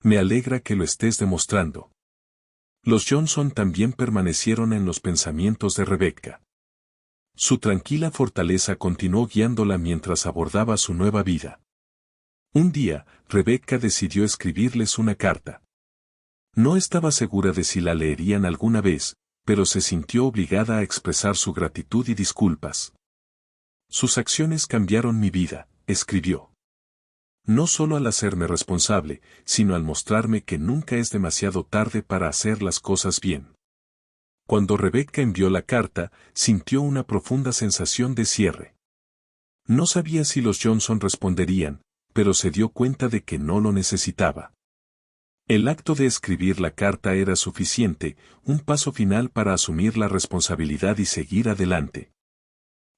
Me alegra que lo estés demostrando. Los Johnson también permanecieron en los pensamientos de Rebecca. Su tranquila fortaleza continuó guiándola mientras abordaba su nueva vida. Un día, Rebecca decidió escribirles una carta. No estaba segura de si la leerían alguna vez, pero se sintió obligada a expresar su gratitud y disculpas. Sus acciones cambiaron mi vida, escribió. No solo al hacerme responsable, sino al mostrarme que nunca es demasiado tarde para hacer las cosas bien. Cuando Rebecca envió la carta, sintió una profunda sensación de cierre. No sabía si los Johnson responderían, pero se dio cuenta de que no lo necesitaba. El acto de escribir la carta era suficiente, un paso final para asumir la responsabilidad y seguir adelante.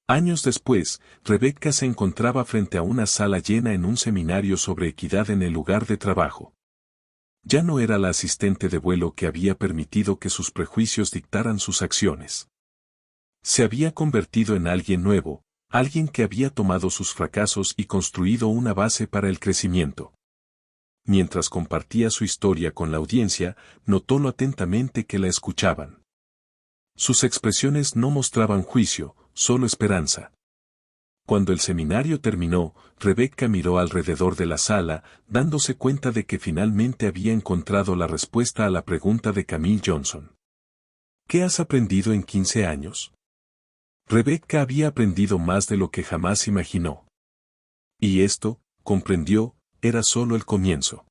Años después, Rebecca se encontraba frente a una sala llena en un seminario sobre equidad en el lugar de trabajo. Ya no era la asistente de vuelo que había permitido que sus prejuicios dictaran sus acciones. Se había convertido en alguien nuevo, alguien que había tomado sus fracasos y construido una base para el crecimiento. Mientras compartía su historia con la audiencia, notó lo atentamente que la escuchaban. Sus expresiones no mostraban juicio, solo esperanza. Cuando el seminario terminó, Rebecca miró alrededor de la sala, dándose cuenta de que finalmente había encontrado la respuesta a la pregunta de Camille Johnson. ¿Qué has aprendido en 15 años? Rebecca había aprendido más de lo que jamás imaginó. Y esto, comprendió, era solo el comienzo.